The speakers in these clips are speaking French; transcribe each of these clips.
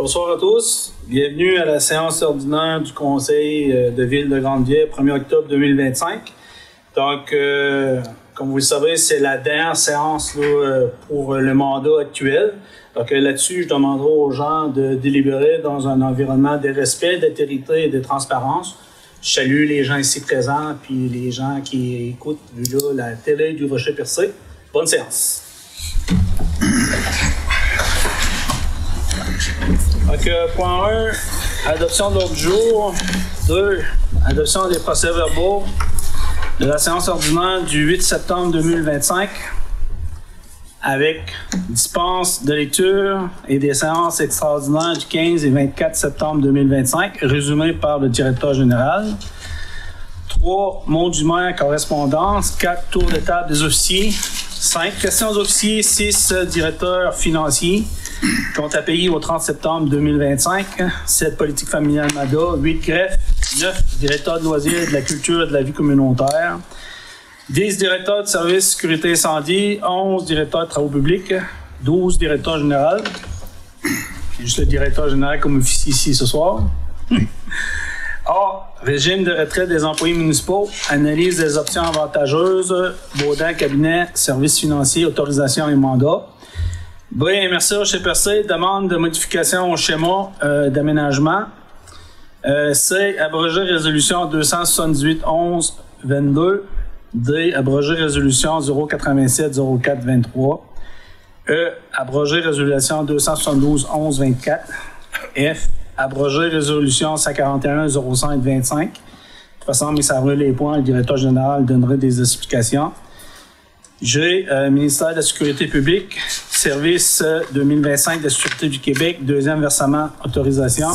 Bonsoir à tous. Bienvenue à la séance ordinaire du Conseil de Ville de Grande-Ville, 1er octobre 2025. Donc, comme vous le savez, c'est la dernière séance là, pour le mandat actuel. Donc, là-dessus, je demanderai aux gens de délibérer dans un environnement de respect, d'intégrité et de transparence. Je salue les gens ici présents puis les gens qui écoutent là, la télé du Rocher-Percé. Bonne séance. Donc, point 1, adoption de l'ordre du jour. 2, adoption des procès-verbaux de la séance ordinaire du 8 septembre 2025 avec dispense de lecture et des séances extraordinaires du 15 et 24 septembre 2025, résumé par le directeur général. 3, mot du maire, correspondance. 4, tour de table des officiers. 5, questions aux officiers. 6, directeur financier. Compte à payer au 30 septembre 2025. 7, politique familiale MADA. 8, greffe. 9, directeur de loisirs, de la culture et de la vie communautaire. 10, directeur de service sécurité incendie. 11, directeur de travaux publics. 12, directeur général. J'ai juste le directeur général comme officier ici ce soir. A, régime de retraite des employés municipaux. Analyse des options avantageuses. Baudin, cabinet, services financiers, autorisation et mandat. B, merci au Rocher-Percé, demande de modification au schéma d'aménagement. C, abroger résolution 278-11-22. D, abroger résolution 087-04-23. E, abroger résolution 272-11-24. F, abroger résolution 141-05-25. De toute façon, mais ça brûle les points, le directeur général donnerait des explications. G, ministère de la Sécurité publique, service 2025 de la Sûreté du Québec, deuxième versement, autorisation.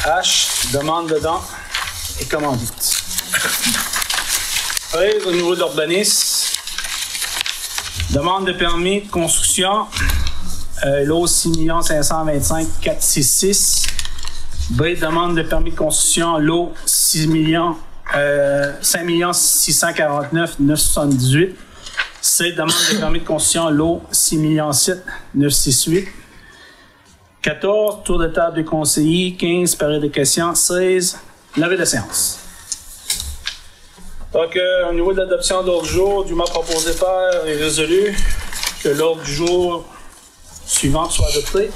H, demande de dons et commandite. Au niveau de l'urbanisme, demande de permis de construction, lot 6 525 466. B, demande de permis de construction, lot 5 649 978. C, demande de permis de construction, lot 6 700 968. 14, tour de table des conseillers. 15, période de questions. 16, levée de séance. Donc, au niveau de l'adoption de l'ordre du jour, dûment proposé par et résolu que l'ordre du jour suivant soit adopté.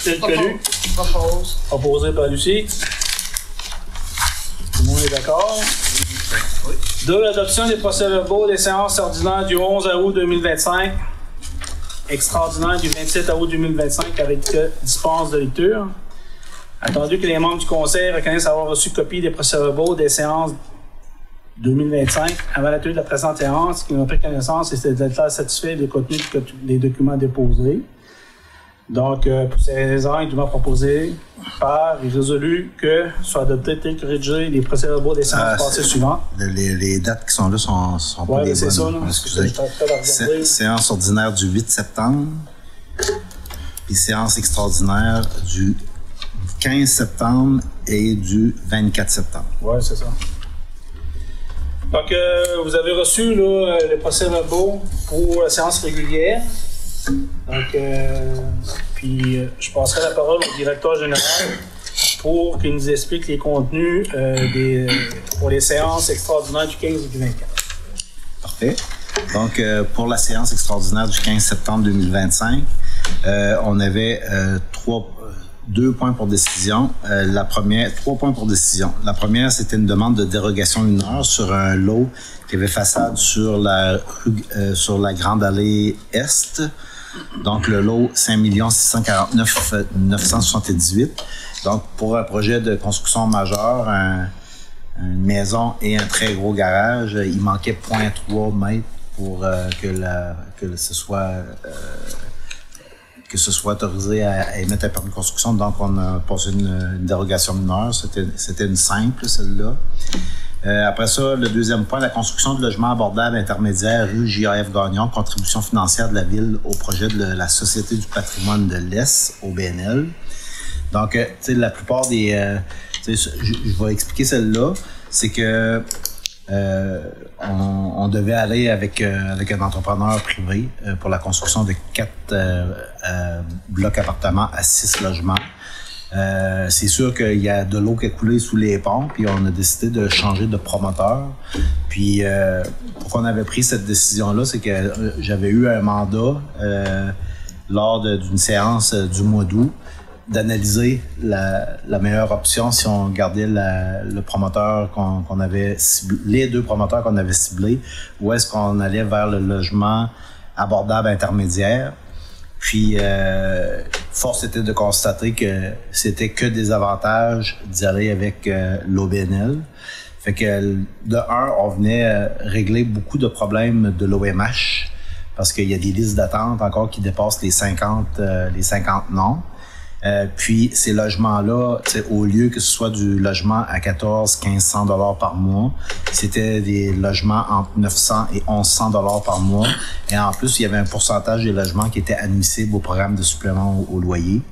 Tel que lu. Proposé par Lucie. Tout le monde est d'accord? Oui. 2, l'adoption des procès-verbaux des séances ordinaires du 11 août 2025, extraordinaire du 27 août 2025 avec dispense de lecture. Attendu que les membres du Conseil reconnaissent avoir reçu copie des procès-verbaux des séances 2025 avant la tenue de la présente séance, qui n'ont pris connaissance et d'être satisfait du contenu des documents déposés. Donc, pour ces raisons, il doit proposer par et résolu que soit adopté tel que rédigé les procès-verbaux des séances passées suivantes. Les dates qui sont là sont pas les bonnes. C'est ça, là. Excusez. Séance ordinaire du 8 septembre, puis séance extraordinaire du 15 septembre et du 24 septembre. Oui, c'est ça. Donc, vous avez reçu là, les procès-verbaux pour la séance régulière. Donc, puis je passerai la parole au directeur général pour qu'il nous explique les contenus pour les séances extraordinaires du 15 et du 24. Parfait. Donc, pour la séance extraordinaire du 15 septembre 2025, on avait 2 points pour décision. 3 points pour décision. La première, c'était une demande de dérogation mineure sur un lot qui avait façade sur la Grande Allée Est. Donc, le lot 5 649 978. Donc, pour un projet de construction majeure, une maison et un très gros garage, il manquait 0.3 mètres pour que ce soit autorisé à émettre un permis de construction. Donc, on a passé une dérogation mineure. C'était une simple, celle-là. Après ça, le deuxième point, la construction de logements abordables intermédiaires rue J.A.F. Gagnon, contribution financière de la Ville au projet de la Société du patrimoine de l'Est, au BNL. Donc, tu sais, la plupart des... je vais expliquer celle-là. C'est que on devait aller avec un entrepreneur privé pour la construction de 4 blocs appartements à 6 logements. C'est sûr qu'il y a de l'eau qui a coulé sous les ponts, puis on a décidé de changer de promoteur. Puis pourquoi on avait pris cette décision-là, c'est que j'avais eu un mandat lors d'une séance du mois d'août d'analyser la meilleure option si on gardait le promoteur qu'on avait ciblé, les deux promoteurs qu'on avait ciblés, ou est-ce qu'on allait vers le logement abordable intermédiaire. Puis, force était de constater que c'était que des avantages d'y aller avec l'OBNL. Fait que, de un, on venait régler beaucoup de problèmes de l'OMH, parce qu'il y a des listes d'attente encore qui dépassent les 50 noms. Puis ces logements-là, au lieu que ce soit du logement à 1400-1500 $ par mois, c'était des logements entre 900 et 1100 $ par mois. Et en plus, il y avait un pourcentage des logements qui était admissible au programme de supplément au loyer.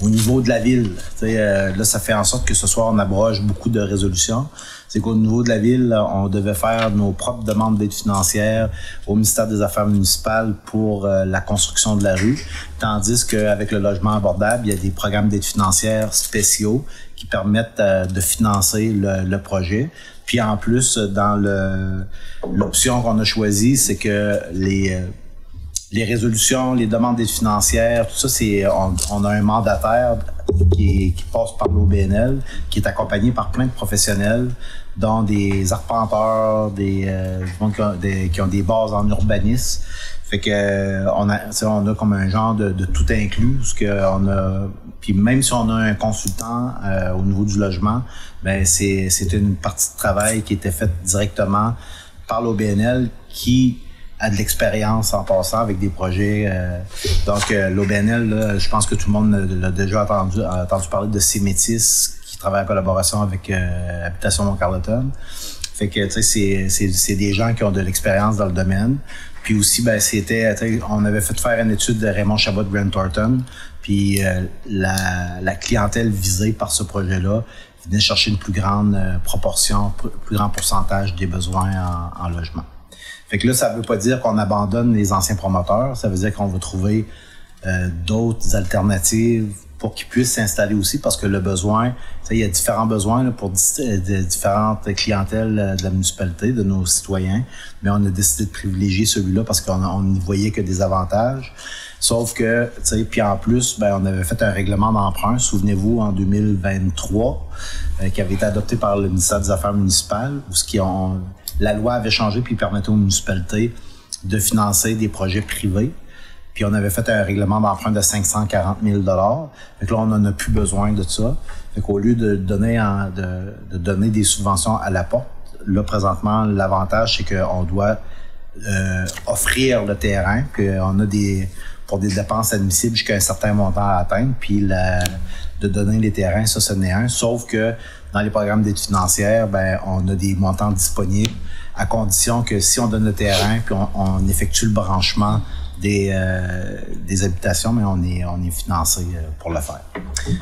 Au niveau de la ville, là, ça fait en sorte que ce soir, on abroge beaucoup de résolutions. C'est qu'au niveau de la ville, on devait faire nos propres demandes d'aide financière au ministère des Affaires municipales pour la construction de la rue, tandis qu'avec le logement abordable, il y a des programmes d'aide financière spéciaux qui permettent de financer le projet. Puis en plus, dans l'option qu'on a choisie, c'est que les résolutions, les demandes d'aide financière, tout ça, on a un mandataire qui passe par l'OBNL, qui est accompagné par plein de professionnels, dont des arpenteurs, qui ont des bases en urbanisme. Fait que on a comme un genre de tout inclus, parce que puis même si on a un consultant au niveau du logement, ben c'est une partie de travail qui était faite directement par l'OBNL, qui a de l'expérience en passant avec des projets. Donc, l'OBNL, là, je pense que tout le monde l'a déjà entendu parler de Cémétis, qui travaille en collaboration avec Habitation Mont-Carleton. Fait que, tu sais, c'est des gens qui ont de l'expérience dans le domaine. Puis aussi, ben, on avait fait faire une étude de Raymond Chabot de Grant Thornton. Puis la clientèle visée par ce projet-là venait chercher une plus grande proportion, plus grand pourcentage des besoins en logement. Fait que là, ça veut pas dire qu'on abandonne les anciens promoteurs. Ça veut dire qu'on va trouver d'autres alternatives pour qu'ils puissent s'installer aussi, parce que le besoin, il y a différents besoins là, pour différentes clientèles de la municipalité, de nos citoyens, mais on a décidé de privilégier celui-là parce qu'on n'y voyait que des avantages. Sauf que, tu sais, puis en plus, ben, on avait fait un règlement d'emprunt, souvenez-vous, en 2023, qui avait été adopté par le ministère des Affaires municipales, où la loi avait changé puis permettait aux municipalités de financer des projets privés. Puis on avait fait un règlement d'emprunt de 540 000 $. Fait que là, on n'en a plus besoin de ça. Fait qu'au lieu de donner des subventions à la porte, là, présentement, l'avantage, c'est qu'on doit offrir le terrain, qu'on a pour des dépenses admissibles jusqu'à un certain montant à atteindre, puis de donner les terrains, ça, ce n'est un. Sauf que dans les programmes d'aide financière, ben, on a des montants disponibles à condition que si on donne le terrain, puis on effectue le branchement des habitations, mais on est financé pour le faire.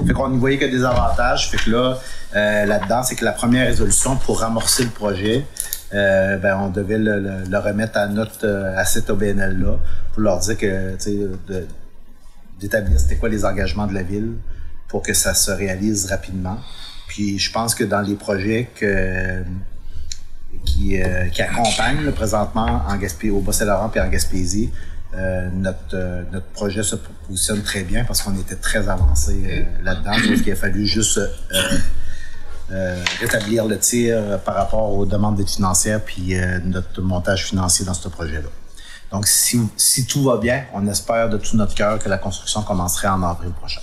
Fait qu'on n'y voyait que des avantages. Fait que là, là-dedans, c'est que la première résolution pour amorcer le projet, ben, on devait le remettre à cet OBNL-là pour leur dire que, d'établir c'était quoi les engagements de la ville pour que ça se réalise rapidement. Puis je pense que dans les projets qui accompagnent là, présentement au Bas-Saint-Laurent et en Gaspésie, notre projet se positionne très bien parce qu'on était très avancé là-dedans. Donc il a fallu juste rétablir le tir par rapport aux demandes d'aide financière puis notre montage financier dans ce projet-là. Donc si tout va bien, on espère de tout notre cœur que la construction commencerait en avril prochain.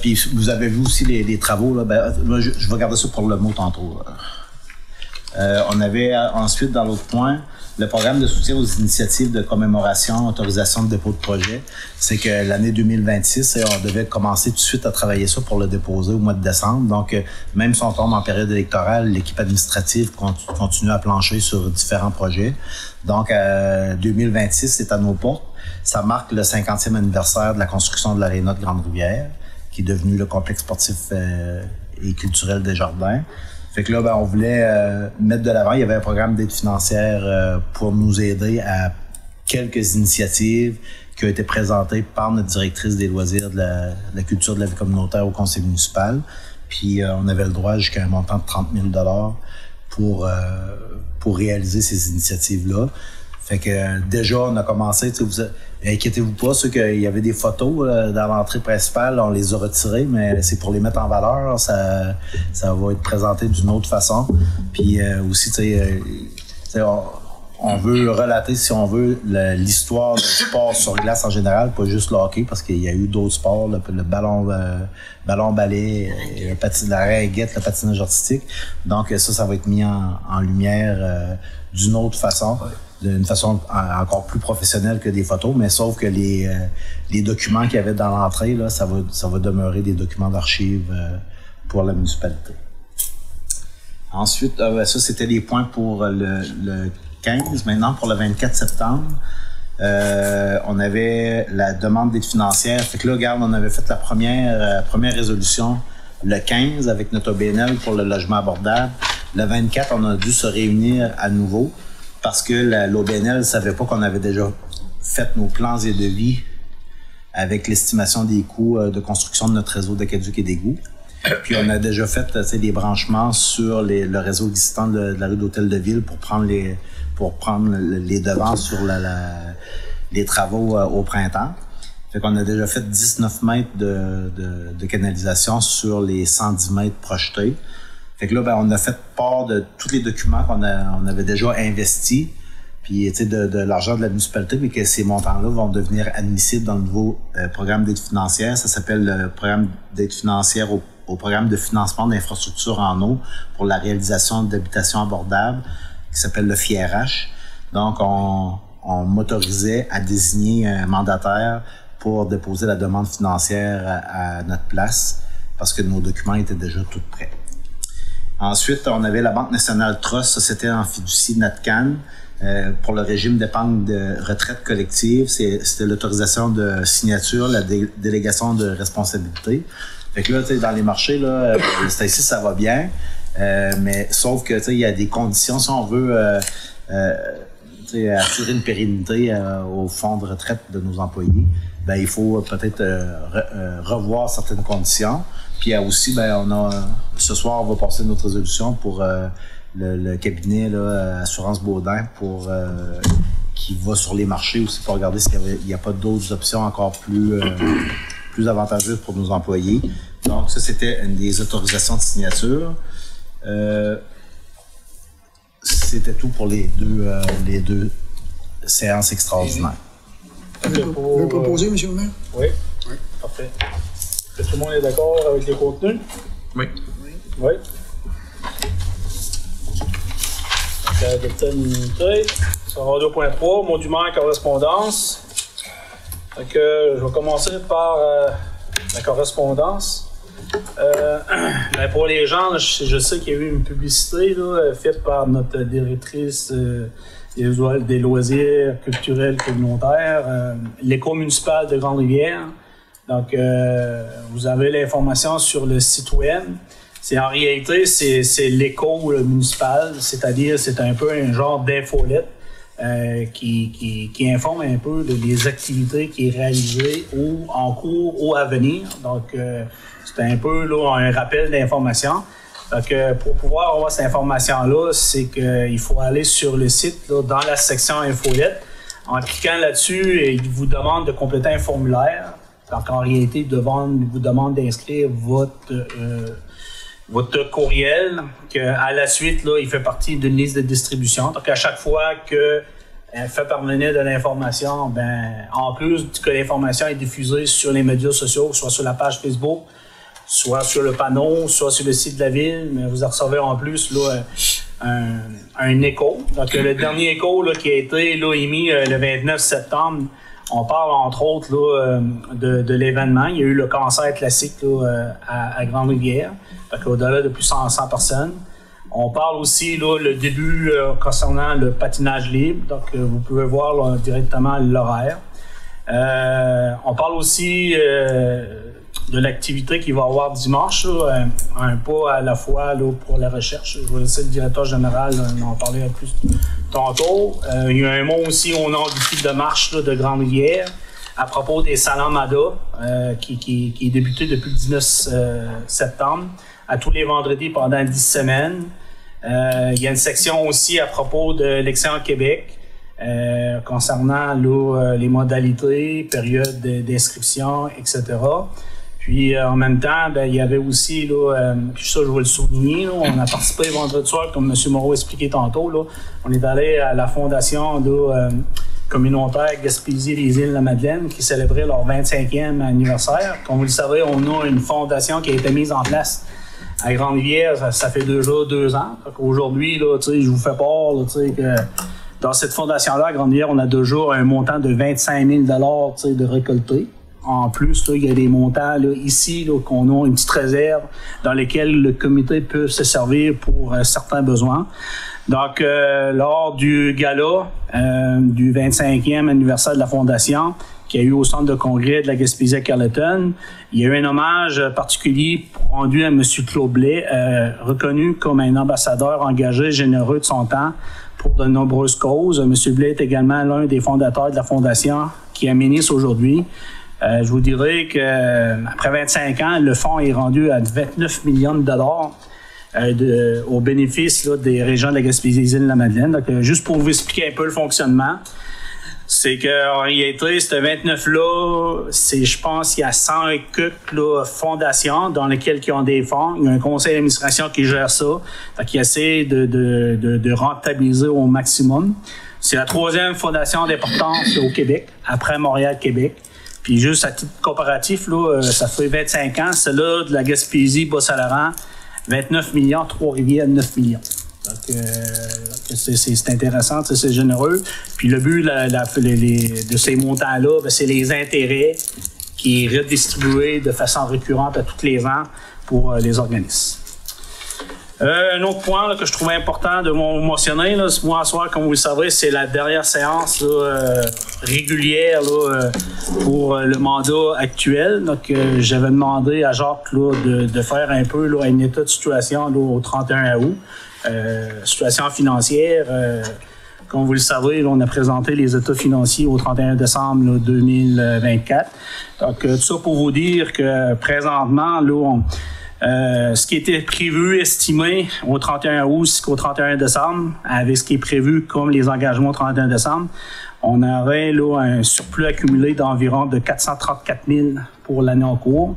Puis vous avez vu aussi les travaux, là, ben, je vais garder ça pour le mot tantôt. On avait ensuite, dans l'autre point, le programme de soutien aux initiatives de commémoration, autorisation de dépôt de projet. C'est que l'année 2026, on devait commencer tout de suite à travailler ça pour le déposer au mois de décembre. Donc, même si on tombe en période électorale, l'équipe administrative continue à plancher sur différents projets. Donc, 2026, c'est à nos portes. Ça marque le 50e anniversaire de la construction de l'Aréna de Grande-Rivière, qui est devenu le complexe sportif et culturel des Jardins. Fait que là, ben, on voulait mettre de l'avant. Il y avait un programme d'aide financière pour nous aider à quelques initiatives qui a été présenté par notre directrice des loisirs de la culture de la vie communautaire au conseil municipal. Puis on avait le droit jusqu'à un montant de 30 000 pour réaliser ces initiatives-là. Fait que déjà, on a commencé, inquiétez-vous pas, ceux qu'il y avait des photos dans l'entrée principale, on les a retirées, mais c'est pour les mettre en valeur, ça va être présenté d'une autre façon. Puis aussi, on veut relater, si on veut, l'histoire du sport sur glace en général, pas juste le hockey, parce qu'il y a eu d'autres sports, le ballon-ballet, la raquette, le patinage artistique. Donc ça va être mis en lumière d'une autre façon. D'une façon encore plus professionnelle que des photos, mais sauf que les documents qu'il y avait dans l'entrée, là, ça va demeurer des documents d'archives pour la municipalité. Ensuite, ça c'était les points pour le 15. Maintenant, pour le 24 septembre, on avait la demande d'aide financière. Fait que là, regarde, on avait fait la première résolution le 15 avec notre OBNL pour le logement abordable. Le 24, on a dû se réunir à nouveau, parce que l'OBNL ne savait pas qu'on avait déjà fait nos plans et devis avec l'estimation des coûts de construction de notre réseau d'aqueducs et d'égouts. Puis on a déjà fait des branchements sur le réseau existant de la rue d'Hôtel de Ville pour prendre les devants sur les travaux au printemps. Fait qu'on a déjà fait 19 mètres de canalisation sur les 110 mètres projetés. Fait que là, on a fait part de tous les documents qu'on avait déjà investis, puis de l'argent de la municipalité, mais que ces montants-là vont devenir admissibles dans le nouveau programme d'aide financière. Ça s'appelle le programme d'aide financière au programme de financement d'infrastructures en eau pour la réalisation d'habitations abordables, qui s'appelle le FIRH. Donc, on m'autorisait à désigner un mandataire pour déposer la demande financière à notre place, parce que nos documents étaient déjà tous prêts. Ensuite, on avait la Banque nationale Trust, ça c'était en fiducie Natcan pour le régime d'épargne de retraite collective. C'était l'autorisation de signature, la délégation de responsabilité. Fait que là, dans les marchés, là, ici, ça va bien, mais sauf que il y a des conditions, si on veut assurer une pérennité au fonds de retraite de nos employés, il faut peut-être revoir certaines conditions. Puis aussi, ce soir, on va passer notre résolution pour le cabinet Assurance Baudin qui va sur les marchés aussi pour regarder s'il n'y a pas d'autres options encore plus avantageuses pour nos employés. Donc ça, c'était une des autorisations de signature. C'était tout pour les deux séances extraordinaires. Vous le proposez, M. le maire? Oui. Parfait. Est-ce que tout le monde est d'accord avec les contenus? Oui. Oui. Donc, adopter l'unité. Sur 2.3, mot du maire, correspondance. Donc, je vais commencer par la correspondance. Pour les gens, je sais qu'il y a eu une publicité faite par notre directrice des loisirs culturels communautaires, l'éco municipal de Grande-Rivière. Donc, vous avez l'information sur le site web. En réalité, c'est l'éco municipal, c'est-à-dire c'est un peu un genre d'infolette qui informe un peu des activités qui est réalisées ou en cours ou à venir. Donc, c'est un peu un rappel d'information. Donc, pour pouvoir avoir cette information-là, c'est qu'il faut aller sur le site, dans la section infolette. En cliquant là-dessus, il vous demande de compléter un formulaire. Donc, en réalité, il vous demande d'inscrire votre courriel, qu'à la suite, il fait partie d'une liste de distribution. Donc, à chaque fois qu'elle fait parvenir de l'information, en plus que l'information est diffusée sur les médias sociaux, soit sur la page Facebook, soit sur le panneau, soit sur le site de la ville, mais vous en recevez en plus un écho. Donc, le dernier écho qui a été émis le 29 septembre, on parle entre autres de l'événement. Il y a eu le concert classique à Grande-Rivière, au-delà de plus de 100 personnes. On parle aussi le début concernant le patinage libre, donc vous pouvez voir directement l'horaire. On parle aussi de l'activité qu'il va y avoir dimanche, un pas à la fois pour la recherche. Je vais laisser le directeur général en parler plus tantôt. Il y a un mot aussi au nom du site de marche de Grande-Rivière. à propos des Salamada, qui est débuté depuis le 19 septembre, à tous les vendredis pendant 10 semaines. Il y a une section aussi à propos de l'Excellent Québec, concernant les modalités, période d'inscription, etc. Puis en même temps, il y avait aussi, puis ça je veux le souligner, on a participé vendredi soir, comme M. Moreau expliqué tantôt, on est allé à la fondation communautaire Gaspésie-les-Îles-de-la-Madeleine qui célébrait leur 25e anniversaire. Comme vous le savez, on a une fondation qui a été mise en place à Grande-Rivière, ça fait déjà 2 ans. Aujourd'hui, je vous fais part que dans cette fondation-là, à Grande-Rivière, on a déjà un montant de 25 000 $ de récolté. En plus, il y a des montants ici qu'on a une petite réserve dans lesquels le comité peut se servir pour certains besoins. Donc, lors du gala du 25e anniversaire de la Fondation, qui a eu au centre de congrès de la Gaspésie à Carleton, il y a eu un hommage particulier rendu à M. Claude Blais, reconnu comme un ambassadeur engagé, généreux de son temps pour de nombreuses causes. M. Blais est également l'un des fondateurs de la Fondation qui administre aujourd'hui. Je vous dirais qu'après 25 ans, le fonds est rendu à 29 millions de dollars au bénéfice des régions de la Gaspésie-Îles-de-la-Madeleine. Donc, juste pour vous expliquer un peu le fonctionnement, c'est qu'en réalité, ce 29-là, je pense, il y a 100 et quelques fondations dans lesquelles ils ont des fonds. Il y a un conseil d'administration qui gère ça, qui essaie de rentabiliser au maximum. C'est la 3e fondation d'importance au Québec, après Montréal-Québec. Puis juste à titre comparatif, ça fait 25 ans, celle-là de la Gaspésie, Bas-Saint-Laurent, 29 millions, Trois-Rivières, 9 millions. Donc, c'est intéressant, c'est généreux. Puis le but de ces montants-là, c'est les intérêts qui est redistribué de façon récurrente à tous les ans pour les organismes. Un autre point que je trouvais important de mentionner, moi, ce soir, comme vous le savez, c'est la dernière séance régulière pour le mandat actuel. Donc, j'avais demandé à Jacques de faire un peu un état de situation au 31 août. Situation financière, comme vous le savez, on a présenté les états financiers au 31 décembre 2024. Donc, tout ça pour vous dire que présentement, ce qui était prévu, estimé au 31 août jusqu'au 31 décembre, avec ce qui est prévu comme les engagements au 31 décembre, on aurait un surplus accumulé d'environ de 434 000 pour l'année en cours.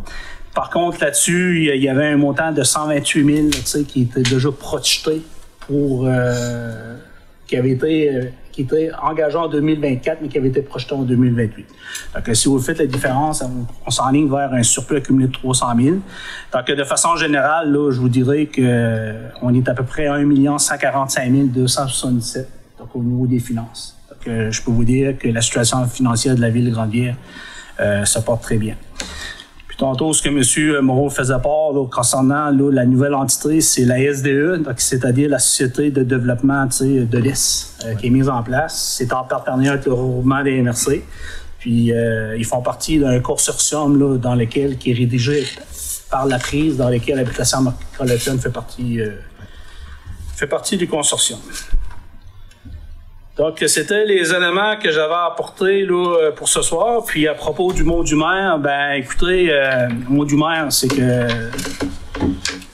Par contre, là-dessus, il y avait un montant de 128 000 qui était déjà projeté pour qui était engagé en 2024, mais qui avait été projeté en 2028. Donc, si vous faites la différence, on s'enligne vers un surplus accumulé de 300 000. Donc, de façon générale, je vous dirais qu'on est à peu près à 1 145 277 donc, au niveau des finances. Donc, je peux vous dire que la situation financière de la ville de Grande-Rivière se porte très bien. Puis tantôt, ce que M. Moreau faisait part concernant la nouvelle entité, c'est la SDE, donc c'est-à-dire la Société de développement de l'Est, qui est mise en place. C'est en partenariat avec le regroupement des MRC. Puis ils font partie d'un consortium dans lequel qui est rédigé par la prise, dans lequel l'habitation Carleton fait partie du consortium. Donc, c'était les éléments que j'avais apportés pour ce soir. Puis, à propos du mot du maire, écoutez, le mot du maire, c'est que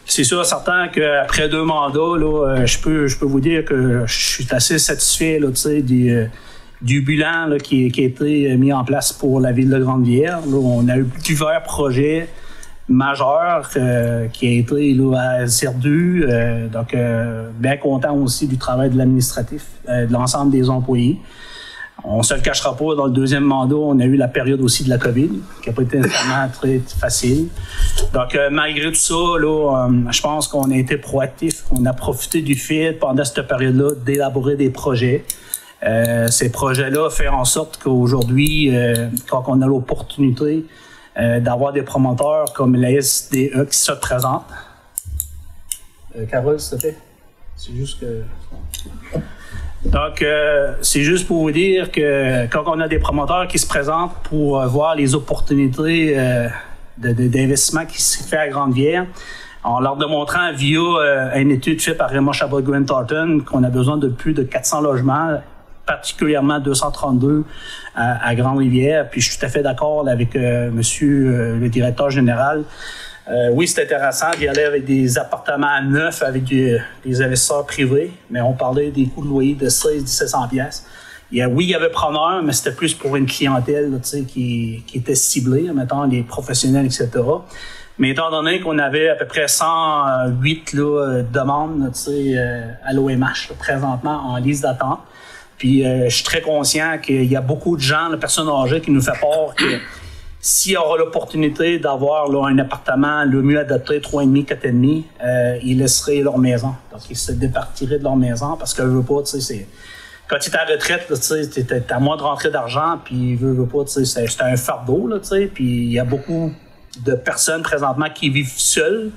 c'est sûr certain qu'après 2 mandats, je peux vous dire que je suis assez satisfait du bilan qui a été mis en place pour la ville de Grande-Rivière. On a eu divers projets majeur qui a été à Zerdu. Donc, bien content aussi du travail de l'administratif, de l'ensemble des employés. On ne se le cachera pas, dans le 2e mandat, on a eu la période aussi de la COVID, qui n'a pas été nécessairement très facile. Donc, malgré tout ça, je pense qu'on a été proactif. On a profité du fait, pendant cette période-là, d'élaborer des projets. Ces projets-là font en sorte qu'aujourd'hui, quand on a l'opportunité d'avoir des promoteurs comme la SDE qui se présentent. Carole, s'il te plaît. C'est juste que... Donc, c'est juste pour vous dire que quand on a des promoteurs qui se présentent pour voir les opportunités d'investissement qui se fait à Grande-Rivière, en leur démontrant via une étude faite par Raymond Chabot-Grant Thornton qu'on a besoin de plus de 400 logements particulièrement 232 à Grande-Rivière. Puis je suis tout à fait d'accord avec monsieur le directeur général. Oui, c'est intéressant d'y aller avec des appartements neufs avec des investisseurs privés, mais on parlait des coûts de loyer de 1600-1700 pièces. Oui, il y avait preneur, mais c'était plus pour une clientèle là, qui était ciblée, mettons les professionnels, etc. Mais étant donné qu'on avait à peu près 108 demandes à l'OMH là, présentement en liste d'attente, puis je suis très conscient qu'il y a beaucoup de gens, de personnes âgées, qui nous fait part que s'il y aura l'opportunité d'avoir là, un appartement le mieux adapté, 3,5, 4,5, ils laisseraient leur maison. Donc, ils se départiraient de leur maison parce que je veux pas, tu sais, c'est... Quand tu es à la retraite, tu as moins de rentrée d'argent, puis veux pas, c'est un fardeau, là, puis il y a beaucoup de personnes présentement qui vivent seules,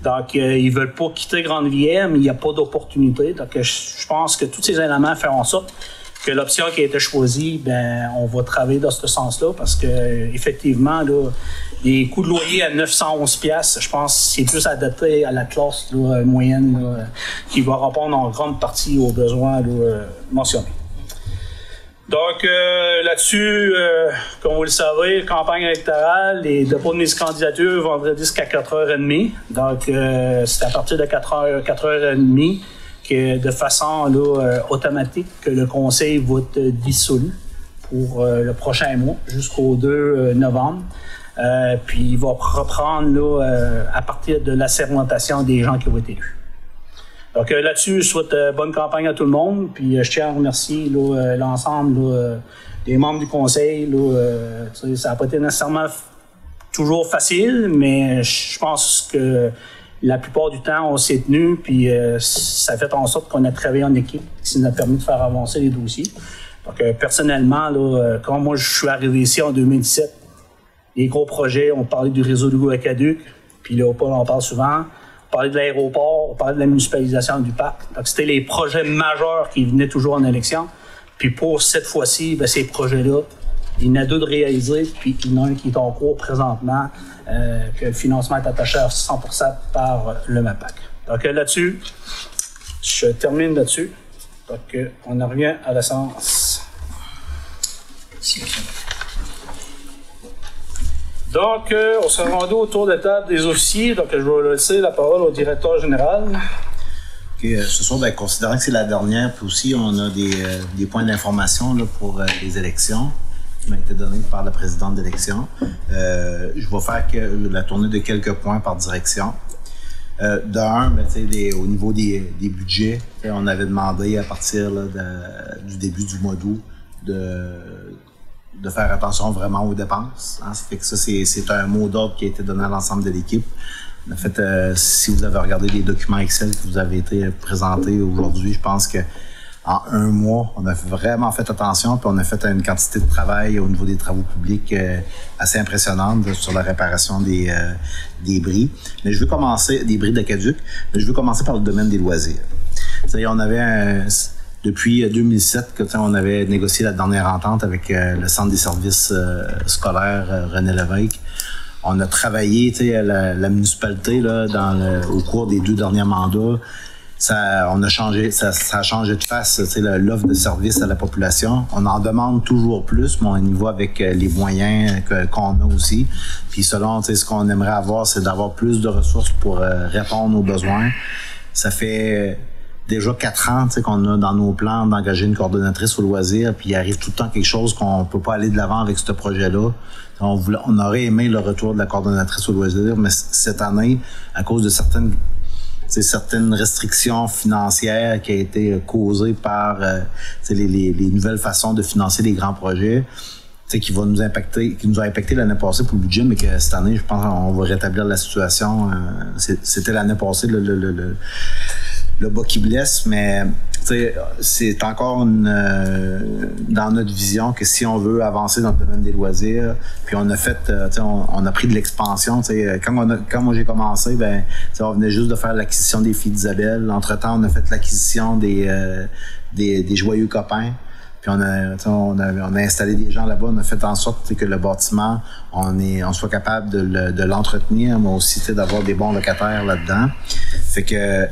donc ils veulent pas quitter Grande-Rivière, mais il n'y a pas d'opportunité. Donc je pense que tous ces éléments font en sorte que l'option qui a été choisie, ben on va travailler dans ce sens-là, parce que effectivement, là, les coûts de loyer à 911 pièces, je pense que c'est plus adapté à la classe là, moyenne là, qui va répondre en grande partie aux besoins là, mentionnés. Donc là-dessus, comme vous le savez, campagne électorale, les dépôts de mes candidatures vendredi jusqu'à 4h30. Donc c'est à partir de 4h30 que de façon là, automatique que le conseil va être dissolu pour le prochain mois jusqu'au 2 novembre. Puis il va reprendre là, à partir de la sermentation des gens qui vont être élus. Donc là-dessus, je souhaite bonne campagne à tout le monde. Puis je tiens à remercier là, l'ensemble là, des membres du conseil. Là, ça n'a pas été nécessairement toujours facile, mais je pense que la plupart du temps, on s'est tenu, puis ça a fait en sorte qu'on a travaillé en équipe, ce qui nous a permis de faire avancer les dossiers. Donc personnellement, là, quand moi je suis arrivé ici en 2017, les gros projets, on parlait du réseau de Loup-Aquaduc, puis Léopold en parle souvent. On parlait de l'aéroport, on parlait de la municipalisation du parc. Donc, c'était les projets majeurs qui venaient toujours en élection. Puis pour cette fois-ci, ben, ces projets-là, il y en a deux de réalisés, puis il y en a un qui est en cours présentement, que le financement est attaché à 100% par le MAPAC. Donc là-dessus, je termine là-dessus. Donc on en revient à la séance. Donc, on se rendu autour de la table des officiers. Donc, je vais laisser la parole au directeur général. OK. Ce soir, ben, considérant que c'est la dernière, puis aussi, on a des points d'information là, pour les élections qui m'ont été donnés par la présidente d'élection. Je vais faire la tournée de quelques points par direction. D'un, ben, au niveau des budgets, on avait demandé à partir là, du début du mois d'août de faire attention vraiment aux dépenses. Hein. Ça fait que ça, c'est un mot d'ordre qui a été donné à l'ensemble de l'équipe. En fait, si vous avez regardé les documents Excel qui vous avaient été présentés aujourd'hui, je pense que en un mois, on a vraiment fait attention, puis on a fait une quantité de travail au niveau des travaux publics assez impressionnante sur la réparation des bris. Mais je veux commencer, des bris d'aqueduc, mais je veux commencer par le domaine des loisirs. C'est-à-dire, on avait depuis 2007 que on avait négocié la dernière entente avec le Centre des services scolaires René Lévesque. On a travaillé à la municipalité là, au cours des 2 derniers mandats. Ça a changé de face, l'offre de service à la population. On en demande toujours plus, mais on y va avec les moyens qu'on a aussi. Puis selon ce qu'on aimerait avoir, c'est d'avoir plus de ressources pour répondre aux besoins. Ça fait déjà 4 ans qu'on a dans nos plans d'engager une coordonnatrice au loisir, puis il arrive tout le temps quelque chose qu'on peut pas aller de l'avant avec ce projet-là. On aurait aimé le retour de la coordonnatrice au loisir, mais cette année, à cause de certaines restrictions financières qui ont été causées par les nouvelles façons de financer les grands projets, qui vont nous impacter, qui nous ont impacté l'année passée pour le budget, mais que cette année, je pense qu'on va rétablir la situation. C'était l'année passée le bas qui blesse, mais c'est encore dans notre vision que si on veut avancer dans le domaine des loisirs, puis on a fait, on a pris de l'expansion. Quand moi j'ai commencé, ben, on venait juste de faire l'acquisition des filles d'Isabelle. Entre-temps, on a fait l'acquisition des Joyeux Copains. Puis on a installé des gens là-bas, on a fait en sorte que le bâtiment, on soit capable de l'entretenir, mais aussi d'avoir des bons locataires là-dedans. Fait que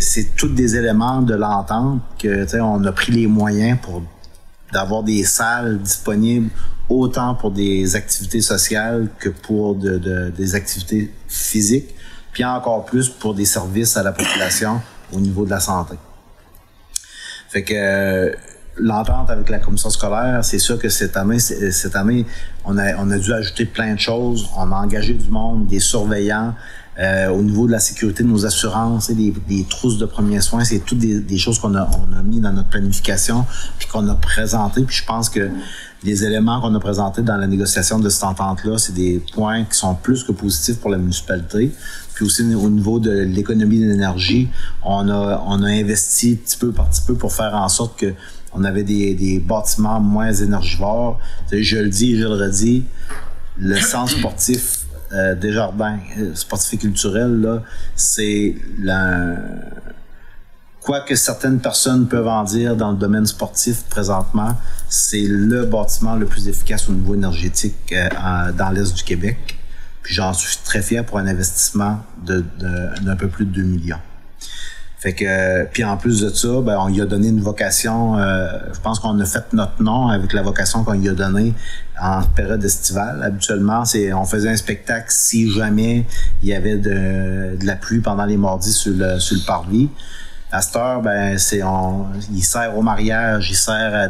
c'est tous des éléments de l'entente que, on a pris les moyens pour d'avoir des salles disponibles autant pour des activités sociales que pour des activités physiques, puis encore plus pour des services à la population au niveau de la santé. Fait que l'entente avec la commission scolaire, c'est sûr que cette année, on a dû ajouter plein de choses. On a engagé du monde, des surveillants, au niveau de la sécurité de nos assurances, des trousses de premiers soins, c'est toutes des choses qu'on a mis dans notre planification puis qu'on a présenté. Puis je pense que les éléments qu'on a présentés dans la négociation de cette entente-là, c'est des points qui sont plus que positifs pour la municipalité. Puis aussi au niveau de l'économie de l'énergie, on a investi petit peu par petit peu pour faire en sorte que on avait des bâtiments moins énergivores. Je le dis et je le redis, le centre sportif Desjardins, sportif et culturel, là, c'est quoi que certaines personnes peuvent en dire dans le domaine sportif présentement, c'est le bâtiment le plus efficace au niveau énergétique dans l'Est du Québec. Puis j'en suis très fier pour un investissement d'un peu plus de 2 millions. Fait que, puis en plus de ça, on lui a donné une vocation. Je pense qu'on a fait notre nom avec la vocation qu'on lui a donnée en période estivale. Habituellement, on faisait un spectacle si jamais il y avait de la pluie pendant les mardis sur le parvis. À cette heure, il sert au mariage, il sert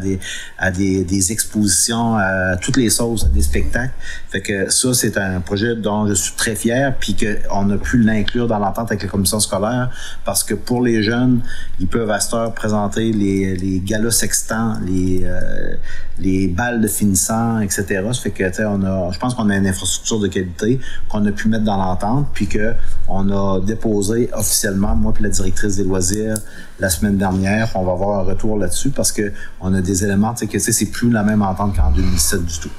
à des expositions, à toutes les sauces, à des spectacles. Fait que ça, c'est un projet dont je suis très fier, puis qu'on a pu l'inclure dans l'entente avec la commission scolaire, parce que pour les jeunes, ils peuvent à cette heure présenter les galas sextants, les balles de finissant, etc. Ça fait que, je pense qu'on a une infrastructure de qualité qu'on a pu mettre dans l'entente, puis qu'on a déposé officiellement, moi puis la directrice des loisirs, la semaine dernière. On va avoir un retour là-dessus parce que on a des éléments, que c'est plus la même entente qu'en 2017 du tout.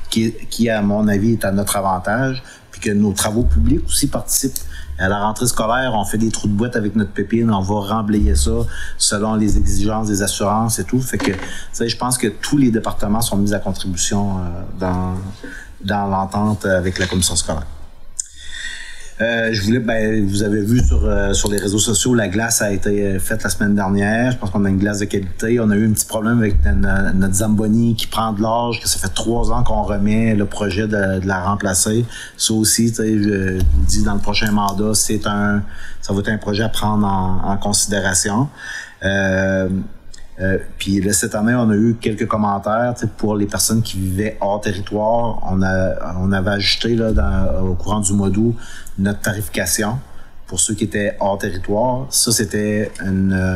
Qui, à mon avis, est à notre avantage, puis que nos travaux publics aussi participent. À la rentrée scolaire, on fait des trous de boîte avec notre pépine, on va remblayer ça selon les exigences des assurances et tout. Fait que, je pense que tous les départements sont mis à contribution dans l'entente avec la commission scolaire. Je voulais, vous avez vu sur les réseaux sociaux, la glace a été faite la semaine dernière. Je pense qu'on a une glace de qualité. On a eu un petit problème avec notre Zamboni qui prend de l'âge, que ça fait 3 ans qu'on remet le projet de la remplacer. Ça aussi, je vous dis, dans le prochain mandat, ça va être un projet à prendre en considération. Puis là, cette année, on a eu quelques commentaires pour les personnes qui vivaient hors territoire. On avait ajusté au courant du mois d'août notre tarification pour ceux qui étaient hors territoire. Ça, c'était une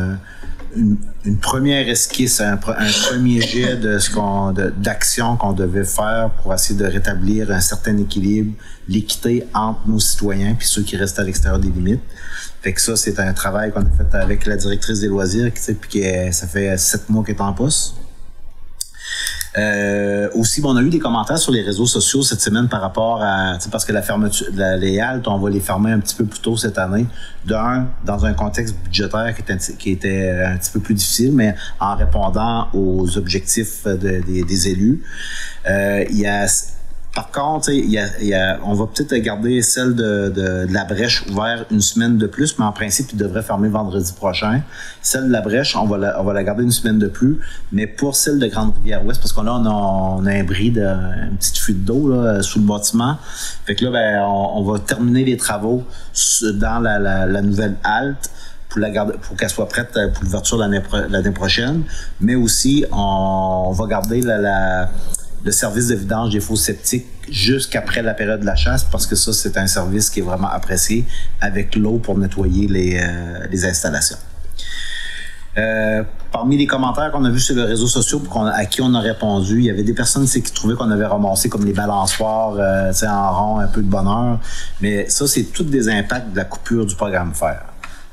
première esquisse, un premier jet d'action qu'on devait faire pour essayer de rétablir un certain équilibre, l'équité entre nos citoyens puis ceux qui restent à l'extérieur des limites. Fait que ça, c'est un travail qu'on a fait avec la directrice des loisirs, puis ça fait 7 mois qu'elle est en poste. Aussi, on a eu des commentaires sur les réseaux sociaux cette semaine par rapport à, parce que la fermeture, les haltes, on va les fermer un petit peu plus tôt cette année. Dans un contexte budgétaire qui était un petit peu plus difficile, mais en répondant aux objectifs des élus. Par contre, on va peut-être garder celle de la Brèche ouverte une semaine de plus, mais en principe, il devrait fermer vendredi prochain. Celle de la Brèche, on va la garder une semaine de plus, mais pour celle de Grande-Rivière-Ouest, parce qu'on on a un bris une petite fuite d'eau sous le bâtiment. Fait que là, on va terminer les travaux dans la nouvelle halte pour qu'elle soit prête pour l'ouverture l'année prochaine. Mais aussi, on va garder le service de vidange des fosses septiques jusqu'après la période de la chasse, parce que ça, c'est un service qui est vraiment apprécié avec l'eau pour nettoyer les installations. Parmi les commentaires qu'on a vus sur les réseaux sociaux à qui on a répondu, il y avait des personnes qui trouvaient qu'on avait ramassé comme les balançoires en rond, un peu de bonheur, mais ça, c'est tous des impacts de la coupure du programme FAIRE.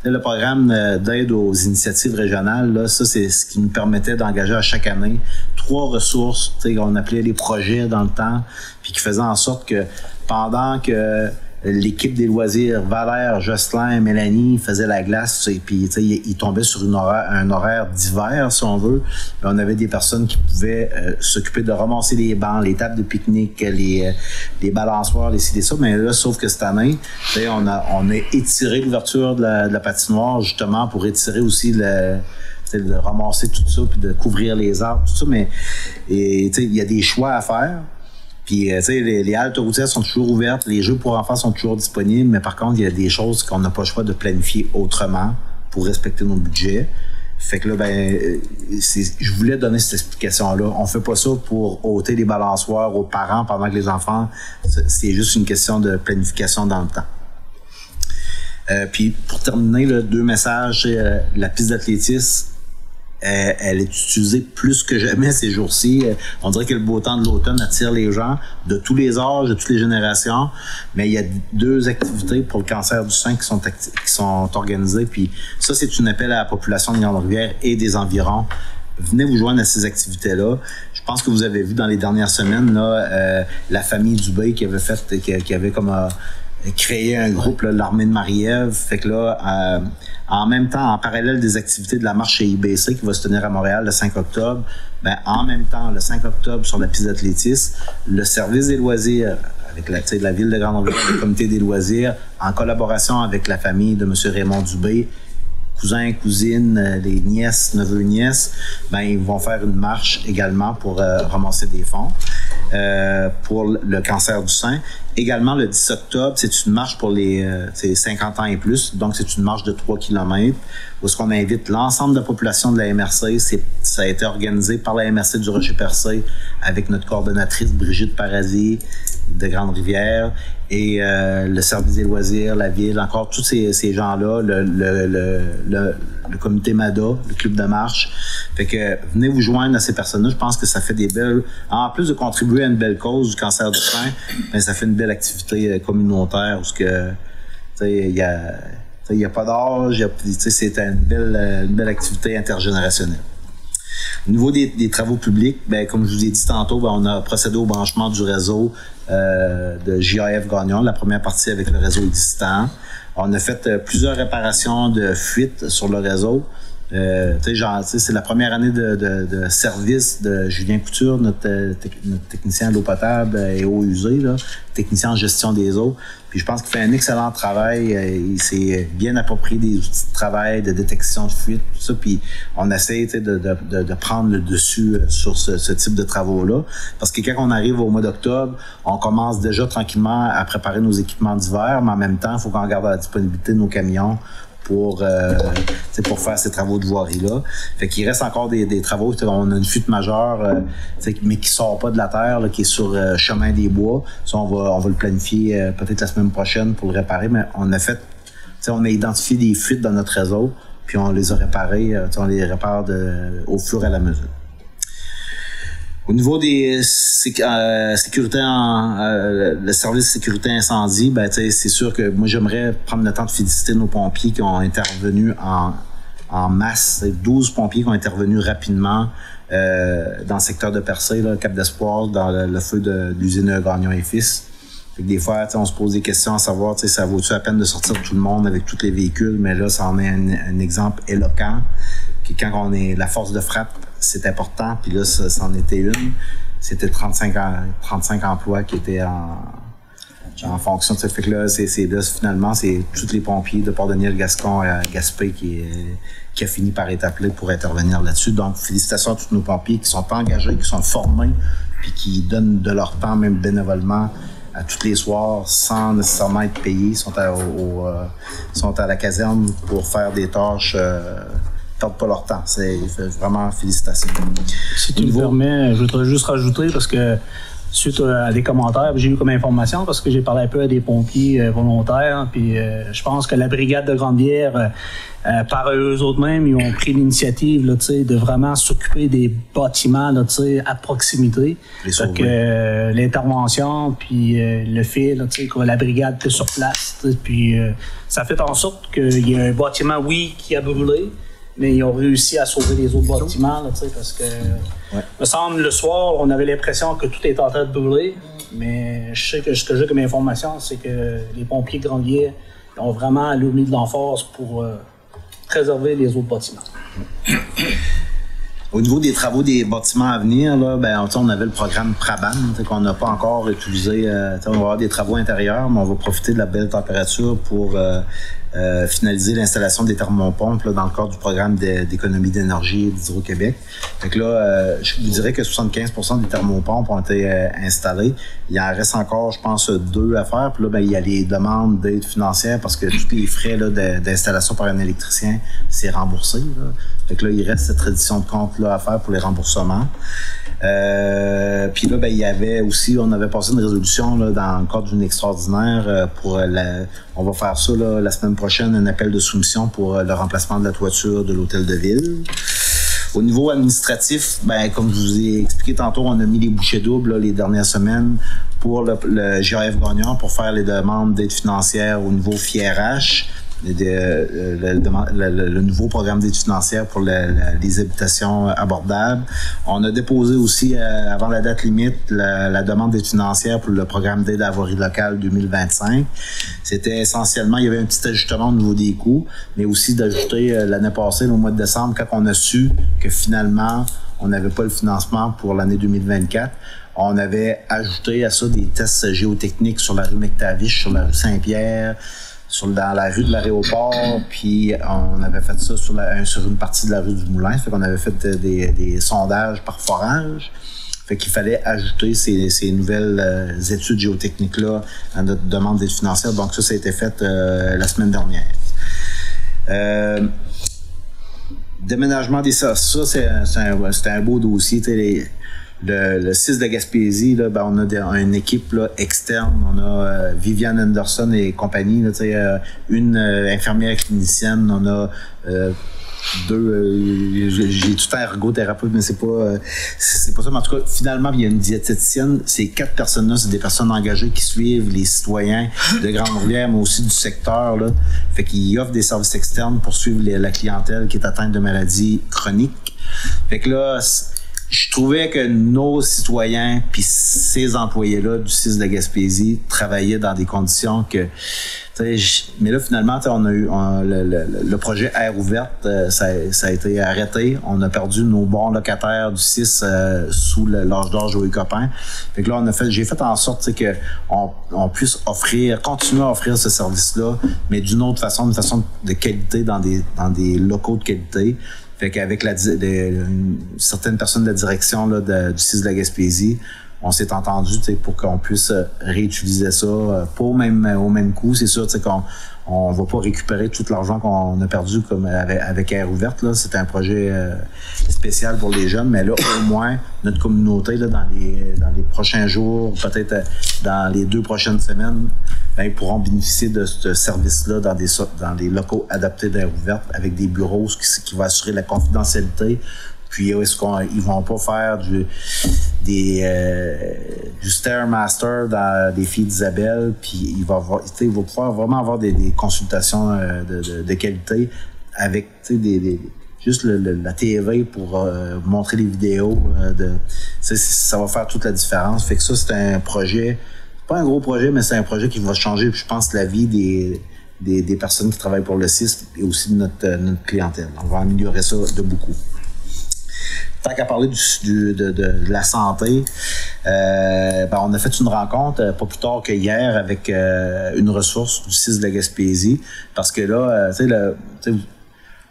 Le programme d'aide aux initiatives régionales, là, ça, c'est ce qui nous permettait d'engager à chaque année 3 ressources, qu'on appelait les projets dans le temps, puis qui faisaient en sorte que pendant que l'équipe des loisirs, Valère, Jocelyn, Mélanie faisaient la glace et puis ils tombaient sur un horaire d'hiver, si on veut. Mais on avait des personnes qui pouvaient s'occuper de ramasser les bancs, les tables de pique-nique, les balançoires, les ci, les ça. Mais là, sauf que cette année, on a étiré l'ouverture de la patinoire justement pour étirer aussi de ramasser tout ça puis de couvrir les arbres, tout ça. Mais il y a des choix à faire. Puis, les haltes routières sont toujours ouvertes, les jeux pour enfants sont toujours disponibles, mais par contre, il y a des choses qu'on n'a pas le choix de planifier autrement pour respecter nos budgets. Fait que là, je voulais donner cette explication-là. On fait pas ça pour ôter les balançoires aux parents pendant que les enfants, c'est juste une question de planification dans le temps. Puis, pour terminer, là, 2 messages. La piste d'athlétisme, elle est utilisée plus que jamais ces jours-ci. On dirait que le beau temps de l'automne attire les gens de tous les âges, de toutes les générations. Mais il y a 2 activités pour le cancer du sein qui sont organisées. Puis ça, c'est un appel à la population de Grande-Rivière et des environs. Venez vous joindre à ces activités-là. Je pense que vous avez vu dans les dernières semaines là, la famille Dubé qui avait comme créé un groupe, l'Armée de Marie-Ève. Fait que là, en même temps, en parallèle des activités de la marche chez IBC qui va se tenir à Montréal le 5 octobre, en même temps, le 5 octobre sur la piste d'athlétisme, le service des loisirs avec la ville de Grande-Rivière, le comité des loisirs, en collaboration avec la famille de M. Raymond Dubé, cousins, cousines, les nièces, neveux, nièces, ils vont faire une marche également pour ramasser des fonds pour le cancer du sein. Également, le 10 octobre, c'est une marche pour les 50 ans et plus. Donc, c'est une marche de 3 km où est-ce qu'on invite l'ensemble de la population de la MRC. Ça a été organisé par la MRC du Rocher-Percé avec notre coordonnatrice Brigitte Paradis de Grande-Rivière et le service des loisirs, la ville, encore tous ces gens-là, le comité MADA, le club de marche. Fait que venez vous joindre à ces personnes-là. Je pense que ça fait des belles... En plus de contribuer à une belle cause du cancer du sein, ça fait une belle activité communautaire où il y a pas d'âge, c'est une belle activité intergénérationnelle. Au niveau des travaux publics, comme je vous ai dit tantôt, on a procédé au branchement du réseau de JAF Gagnon, la première partie avec le réseau existant. On a fait plusieurs réparations de fuites sur le réseau. C'est la première année de service de Julien Couture, notre technicien à l'eau potable et eau usée, technicien en gestion des eaux. Puis je pense qu'il fait un excellent travail. Il s'est bien approprié des outils de travail, de détection de fuite, tout ça. Puis on essaie de prendre le dessus sur ce type de travaux-là. Parce que quand on arrive au mois d'octobre, on commence déjà tranquillement à préparer nos équipements d'hiver, mais en même temps, il faut qu'on garde la disponibilité de nos camions pour faire ces travaux de voirie-là. Fait qu'il reste encore des travaux. On a une fuite majeure, mais qui sort pas de la terre, qui est sur Chemin des Bois. Ça, on va le planifier peut-être la semaine prochaine pour le réparer, mais on a identifié des fuites dans notre réseau, puis on les a réparées, on les répare au fur et à la mesure. Au niveau des sécurité le service de sécurité incendie, c'est sûr que moi j'aimerais prendre le temps de féliciter nos pompiers qui ont intervenu en masse. 12 pompiers qui ont intervenu rapidement dans le secteur de Percé, là, Cap d'Espoir, dans le feu de l'usine Gagnon et Fils. Fait que des fois, on se pose des questions à savoir, ça vaut-tu la peine de sortir tout le monde avec tous les véhicules, mais là, ça en est un exemple éloquent. Puis quand on est la force de frappe, c'est important. Puis là, ça en était une. C'était 35 emplois qui étaient en fonction de ça. Fait que là, finalement, c'est tous les pompiers de Port-Daniel-Gascon à Gaspé qui a fini par être appelé pour intervenir là-dessus. Donc, félicitations à tous nos pompiers qui sont engagés, qui sont formés, puis qui donnent de leur temps, même bénévolement, à tous les soirs, sans nécessairement être payés. Ils sont à la caserne pour faire des tâches... perdent pas leur temps. C'est vraiment félicitations. Si tu me permets, je voudrais juste rajouter, parce que suite à des commentaires, j'ai eu comme information, parce que j'ai parlé un peu à des pompiers volontaires, puis je pense que la brigade de Grande-Rivière, par eux autres mêmes, ils ont pris l'initiative de vraiment s'occuper des bâtiments à proximité. Donc l'intervention, puis le fait que la brigade était sur place, puis ça fait en sorte qu'il y a un bâtiment, oui, qui a brûlé, mais ils ont réussi à sauver les autres bâtiments, parce que, me semble, le soir, on avait l'impression que tout était en train de brûler. mais je sais que ce que j'ai comme information, c'est que les pompiers Grandlier ont vraiment mis de l'emphase pour préserver les autres bâtiments. Au niveau des travaux des bâtiments à venir, là, on avait le programme Praban qu'on n'a pas encore utilisé. On va avoir des travaux intérieurs, mais on va profiter de la belle température pour finaliser l'installation des thermopompes là, dans le cadre du programme d'économie d'énergie d'Hydro-Québec. Fait que là, je vous dirais que 75% des thermopompes ont été installés. Il en reste encore, je pense, 2 à faire. Puis là, il y a les demandes d'aide financière parce que tous les frais là, d'installation par un électricien, c'est remboursé. Là. Fait que là, il reste cette reddition de compte là à faire pour les remboursements. Puis là, il y avait aussi, on avait passé une résolution là, dans le cadre d'une extraordinaire pour on va faire ça là, la semaine prochaine, un appel de soumission pour le remplacement de la toiture de l'hôtel de ville. Au niveau administratif, comme je vous ai expliqué tantôt, on a mis les bouchées doubles là, les dernières semaines pour le GAF Gagnon pour faire les demandes d'aide financière au niveau FIRH. Le nouveau programme d'aide financière pour les habitations abordables. On a déposé aussi, avant la date limite, la demande d'aide financière pour le programme d'aide à l'avoirie locale 2025. C'était essentiellement, il y avait un petit ajustement au niveau des coûts, mais aussi d'ajouter l'année passée, au mois de décembre, quand on a su que finalement, on n'avait pas le financement pour l'année 2024, on avait ajouté à ça des tests géotechniques sur la rue McTavish, sur la rue Saint-Pierre, dans la rue de l'aéroport, puis on avait fait ça sur une partie de la rue du Moulin. Fait qu'on avait fait des sondages par forage. Fait qu'il fallait ajouter ces nouvelles études géotechniques-là à notre demande d'aide financière. Donc ça a été fait la semaine dernière. Déménagement des ça c'est un beau dossier. Le CIS de Gaspésie, là, on a une équipe là, externe. On a Viviane Anderson et compagnie, là, une infirmière clinicienne. On a 2... j'ai tout un ergothérapeute, mais c'est pas ça. Mais en tout cas, finalement, il y a une diététicienne. Ces 4 personnes-là, c'est des personnes engagées qui suivent les citoyens de Grande-Rivière, mais aussi du secteur. Là. Fait qu'ils offrent des services externes pour suivre la clientèle qui est atteinte de maladies chroniques. Fait que là... Je trouvais que nos citoyens puis ces employés-là du CIS de la Gaspésie travaillaient dans des conditions que... Mais là, finalement, on a eu le projet Air ouverte, ça a été arrêté. On a perdu nos bons locataires du CIS sous l'âge d'or Joey Copain. Fait que là, j'ai fait en sorte que on puisse continuer à offrir ce service-là, mais d'une autre façon, d'une façon de qualité dans des locaux de qualité. Fait qu'avec certaines personnes de la direction là, du CIS de la Gaspésie, on s'est entendu pour qu'on puisse réutiliser ça, pas au même coût. C'est sûr qu'on va pas récupérer tout l'argent qu'on a perdu comme avec Air ouverte. Là. C'est un projet spécial pour les jeunes, mais là, au moins, notre communauté, là, dans les prochains jours, peut-être dans les 2 prochaines semaines, ils pourront bénéficier de ce service-là dans des locaux adaptés d'Air ouverte avec des bureaux, ce qui va assurer la confidentialité. Puis est-ce qu'ils vont pas faire du Stairmaster dans des filles d'Isabelle, puis il va pouvoir vraiment avoir des consultations de qualité avec juste la TV pour montrer les vidéos. Ça va faire toute la différence. Fait que ça, c'est un projet, pas un gros projet, mais c'est un projet qui va changer, je pense, la vie des personnes qui travaillent pour le CIS et aussi de notre clientèle. On va améliorer ça de beaucoup. Tant qu'à parler de la santé, on a fait une rencontre pas plus tard que hier avec une ressource du CIS de la Gaspésie, parce que là,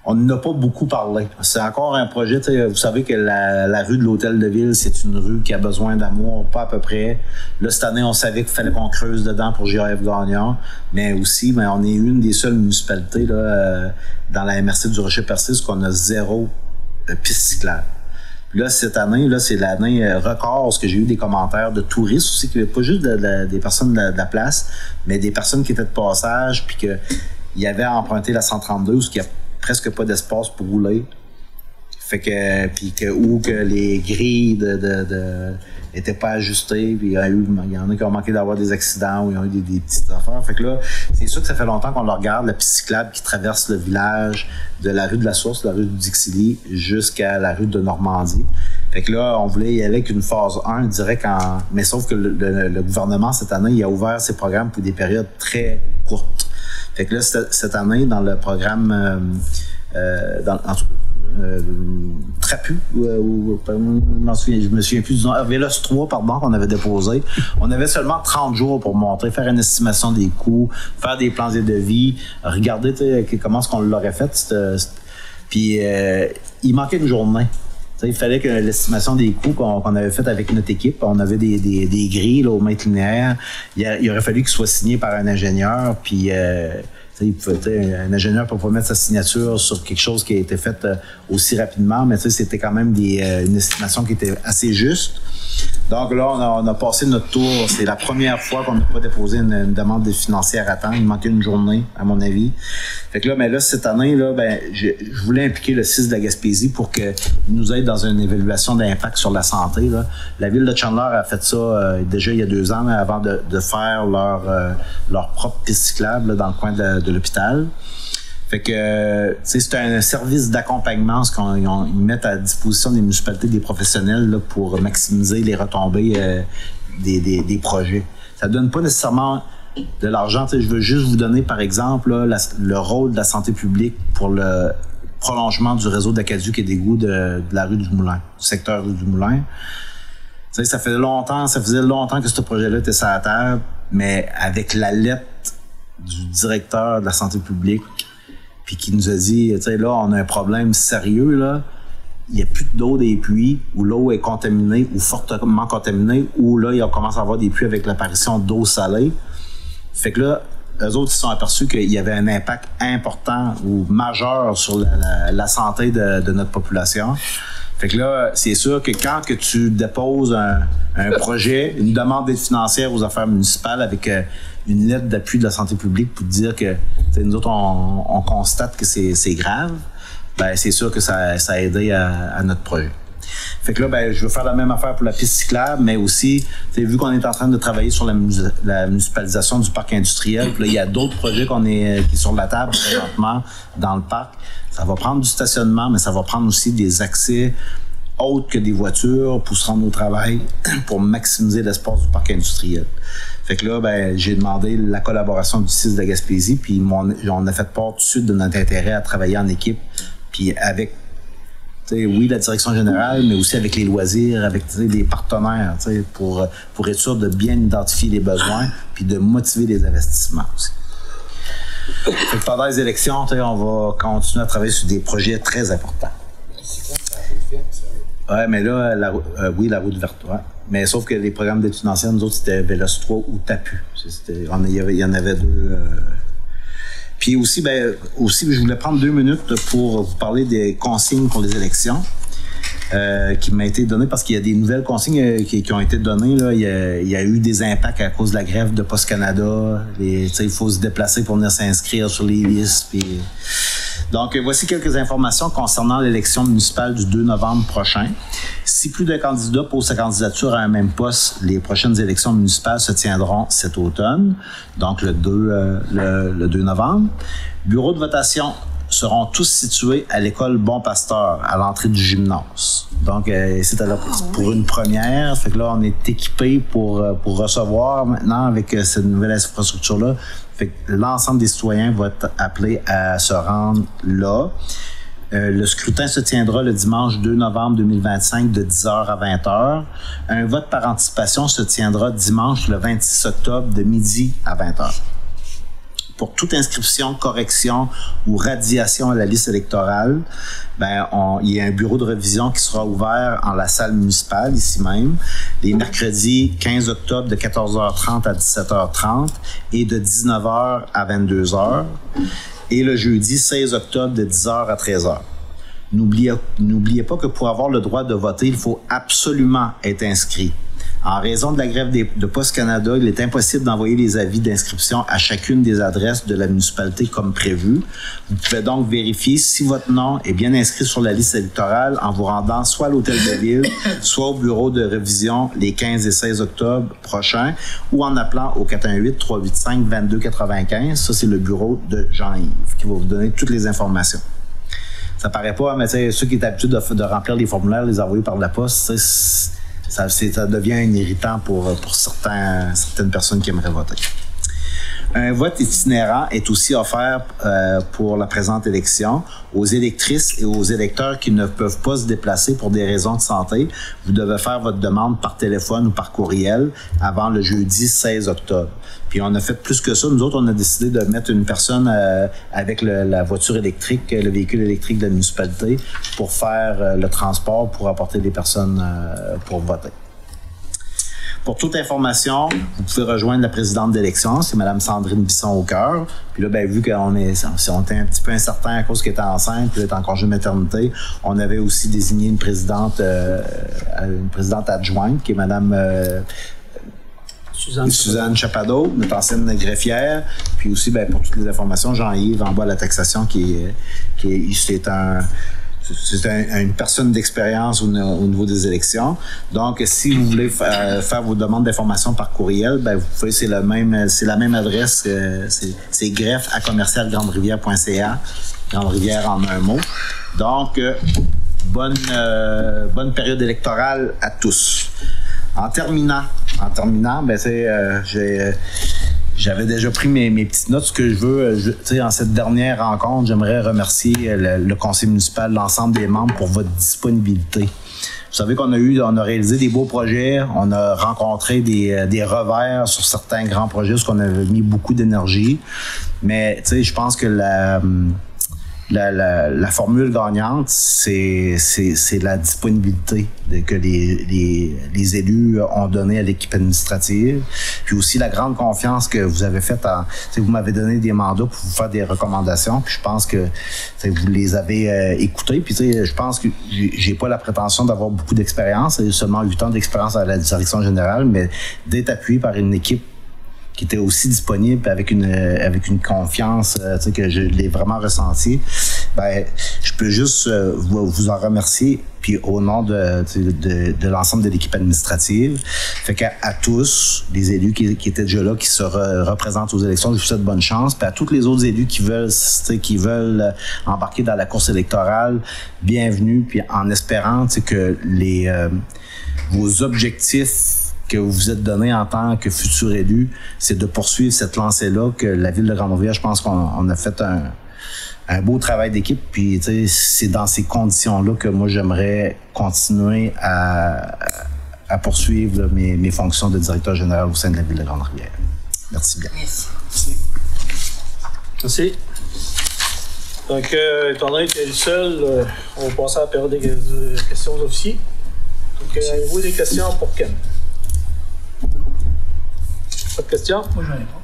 on n'a pas beaucoup parlé. C'est encore un projet, vous savez que la rue de l'Hôtel de Ville, c'est une rue qui a besoin d'amour, pas à peu près. Là, cette année, on savait qu'il fallait qu'on creuse dedans pour GAF Gagnon, mais aussi, on est une des seules municipalités là, dans la MRC du Rocher-Percé qu'on a 0 piste cyclable. Puis là, cette année, là, c'est l'année record, parce que j'ai eu des commentaires de touristes aussi, pas juste des personnes de la place, mais des personnes qui étaient de passage, puis qu'ils avaient emprunté la 132, où il n'y a presque pas d'espace pour rouler. Fait que, ou que les grilles étaient pas ajustées, puis il y en a qui ont manqué d'avoir des accidents ou ils ont eu des petites affaires. Fait que là, c'est sûr que ça fait longtemps qu'on le regarde, la piste cyclable qui traverse le village de la rue de la Source, la rue du Dixilly, jusqu'à la rue de Normandie. Fait que là, on voulait y aller avec une phase 1 direct mais sauf que le gouvernement, cette année, il a ouvert ses programmes pour des périodes très courtes. Fait que là, cette année, dans le programme, Trapu, je me souviens plus du nom, Vélos 3, pardon, qu'on avait déposé. On avait seulement 30 jours pour monter, faire une estimation des coûts, faire des plans de devis, regarder comment est-ce qu'on l'aurait fait. Puis il manquait une journée. Il fallait que l'estimation des coûts qu'on avait faite avec notre équipe, on avait des grilles là, au mètre linéaire. Il aurait fallu qu'il soit signé par un ingénieur, puis un ingénieur ne peut pas mettre sa signature sur quelque chose qui a été fait aussi rapidement, mais c'était quand même une estimation qui était assez juste. Donc là, on a passé notre tour. C'est la première fois qu'on n'a pas déposé une demande financière à temps. Il manquait une journée, à mon avis. Fait que là, mais là, cette année, là, je voulais impliquer le CIS de la Gaspésie pour qu'il nous aide dans une évaluation d'impact sur la santé, là. La ville de Chandler a fait ça déjà il y a 2 ans, là, avant de faire leur propre piste cyclable là, dans le coin de l'hôpital. Fait que, c'est un service d'accompagnement, ce qu'ils mettent à disposition des municipalités, des professionnels, là, pour maximiser les retombées des projets. Ça donne pas nécessairement de l'argent. Je veux juste vous donner, par exemple, là, le rôle de la santé publique pour le prolongement du réseau d'aqueduc et d'égouts de la rue du Moulin, du secteur rue du Moulin. Ça faisait longtemps que ce projet-là était sur la table, mais avec la lettre du directeur de la santé publique, puis qui nous a dit, là, on a un problème sérieux, là. Il n'y a plus d'eau des puits, où l'eau est contaminée ou fortement contaminée, ou là, il commence à avoir des puits avec l'apparition d'eau salée. Fait que là, eux autres, ils se sont aperçus qu'il y avait un impact important ou majeur sur la santé de notre population. Fait que là, c'est sûr que quand que tu déposes un projet, une demande d'aide financière aux affaires municipales avec une lettre d'appui de la santé publique pour dire que nous autres, on constate que c'est grave, c'est sûr que ça a aidé à notre projet. Fait que là, je veux faire la même affaire pour la piste cyclable, mais aussi, vu qu'on est en train de travailler sur la municipalisation du parc industriel, puis là, il y a d'autres projets qui sont sur la table présentement dans le parc. Ça va prendre du stationnement, mais ça va prendre aussi des accès autres que des voitures pour se rendre au travail, pour maximiser l'espace du parc industriel. Fait que là, j'ai demandé la collaboration du CIS de la Gaspésie, puis on a fait part tout de suite de notre intérêt à travailler en équipe, puis avec, oui, la direction générale, mais aussi avec les loisirs, avec des partenaires, pour être sûr de bien identifier les besoins, puis de motiver les investissements aussi. Fait que pendant les élections, on va continuer à travailler sur des projets très importants. Ouais, mais là, oui, la route verte, ouais. Mais sauf que les programmes d'études anciennes, nous autres, c'était Vélos 3 ou Tapu. Il y en avait 2. Puis aussi, je voulais prendre 2 minutes pour vous parler des consignes pour les élections qui m'a été données parce qu'il y a des nouvelles consignes qui ont été données. Là. Il y a eu des impacts à cause de la grève de Post Canada. Il faut se déplacer pour venir s'inscrire sur les listes. Puis... Donc, voici quelques informations concernant l'élection municipale du 2 novembre prochain. Si plus d'un candidat pose sa candidature à un même poste, les prochaines élections municipales se tiendront cet automne, donc le 2 novembre. Bureaux de votation seront tous situés à l'école Bon Pasteur, à l'entrée du gymnase. Donc, c'est pour une première. Fait que là, on est équipé pour recevoir maintenant avec cette nouvelle infrastructure-là. Fait que l'ensemble des citoyens vont être appelés à se rendre là. Le scrutin se tiendra le dimanche 2 novembre 2025 de 10h à 20h. Un vote par anticipation se tiendra dimanche le 26 octobre de midi à 20h. Pour toute inscription, correction ou radiation à la liste électorale, il y a un bureau de révision qui sera ouvert en la salle municipale, ici même, les mercredis 15 octobre de 14h30 à 17h30 et de 19h à 22h, et le jeudi 16 octobre de 10h à 13h. N'oubliez pas que pour avoir le droit de voter, il faut absolument être inscrit. En raison de la grève de Poste Canada, il est impossible d'envoyer les avis d'inscription à chacune des adresses de la municipalité comme prévu. Vous pouvez donc vérifier si votre nom est bien inscrit sur la liste électorale en vous rendant soit à l'hôtel de ville, soit au bureau de révision les 15 et 16 octobre prochains ou en appelant au 418-385-2295. Ça, c'est le bureau de Jean-Yves qui va vous donner toutes les informations. Ça paraît pas, mais ceux qui est habitué de remplir les formulaires, les envoyer par la poste, ça devient irritant pour certaines personnes qui aimeraient voter. Un vote itinérant est aussi offert pour la présente élection aux électrices et aux électeurs qui ne peuvent pas se déplacer pour des raisons de santé. Vous devez faire votre demande par téléphone ou par courriel avant le jeudi 16 octobre. Puis on a fait plus que ça. Nous autres, on a décidé de mettre une personne avec la voiture électrique, le véhicule électrique de la municipalité pour faire le transport pour apporter des personnes pour voter. Pour toute information, vous pouvez rejoindre la présidente d'élection, c'est Mme Sandrine Bisson-Aucoeur. Puis là, vu qu'on était un petit peu incertain à cause qu'elle était enceinte, puis elle est en congé de maternité, on avait aussi désigné une présidente adjointe, qui est Mme Suzanne Chapadeau, notre ancienne greffière. Puis aussi, pour toutes les informations, Jean-Yves en bas à la taxation, c'est une personne d'expérience au niveau des élections. Donc, si vous voulez faire vos demandes d'informations par courriel, vous pouvez, c'est la même adresse, c'est greffe@commercialgranderivière.ca, Grande-Rivière en un mot. Donc, bonne période électorale à tous. En terminant, j'avais déjà pris mes petites notes. Ce que je veux, en cette dernière rencontre, j'aimerais remercier le conseil municipal, l'ensemble des membres pour votre disponibilité. Vous savez qu'on a réalisé des beaux projets, on a rencontré des revers sur certains grands projets, parce qu'on avait mis beaucoup d'énergie. Mais je pense que la formule gagnante, c'est la disponibilité que les élus ont donnée à l'équipe administrative, puis aussi la grande confiance que vous avez faite vous m'avez donné des mandats pour vous faire des recommandations, puis je pense que vous les avez écoutées, puis je pense que j'ai pas la prétention d'avoir beaucoup d'expérience, j'ai seulement 8 ans d'expérience à la direction générale, mais d'être appuyé par une équipe qui était aussi disponible avec une confiance que je l'ai vraiment ressenti, je peux juste vous en remercier, puis au nom de l'ensemble de l'équipe administrative. Fait qu'à tous les élus qui étaient déjà là, qui se représentent aux élections, je vous souhaite bonne chance. Puis à tous les autres élus qui veulent embarquer dans la course électorale, bienvenue, puis en espérant que vos objectifs que vous vous êtes donné en tant que futur élu, c'est de poursuivre cette lancée-là, que la Ville de Grande-Rivière, je pense qu'on a fait un beau travail d'équipe, puis c'est dans ces conditions-là que moi, j'aimerais continuer à poursuivre mes fonctions de directeur général au sein de la Ville de Grande-Rivière. Merci bien. Merci. Donc, étant donné qu'il est le seul, on va passer à la période des questions aux officiers. Donc, avez-vous des questions pour Ken? Pas de questions? Moi, j'en ai pas.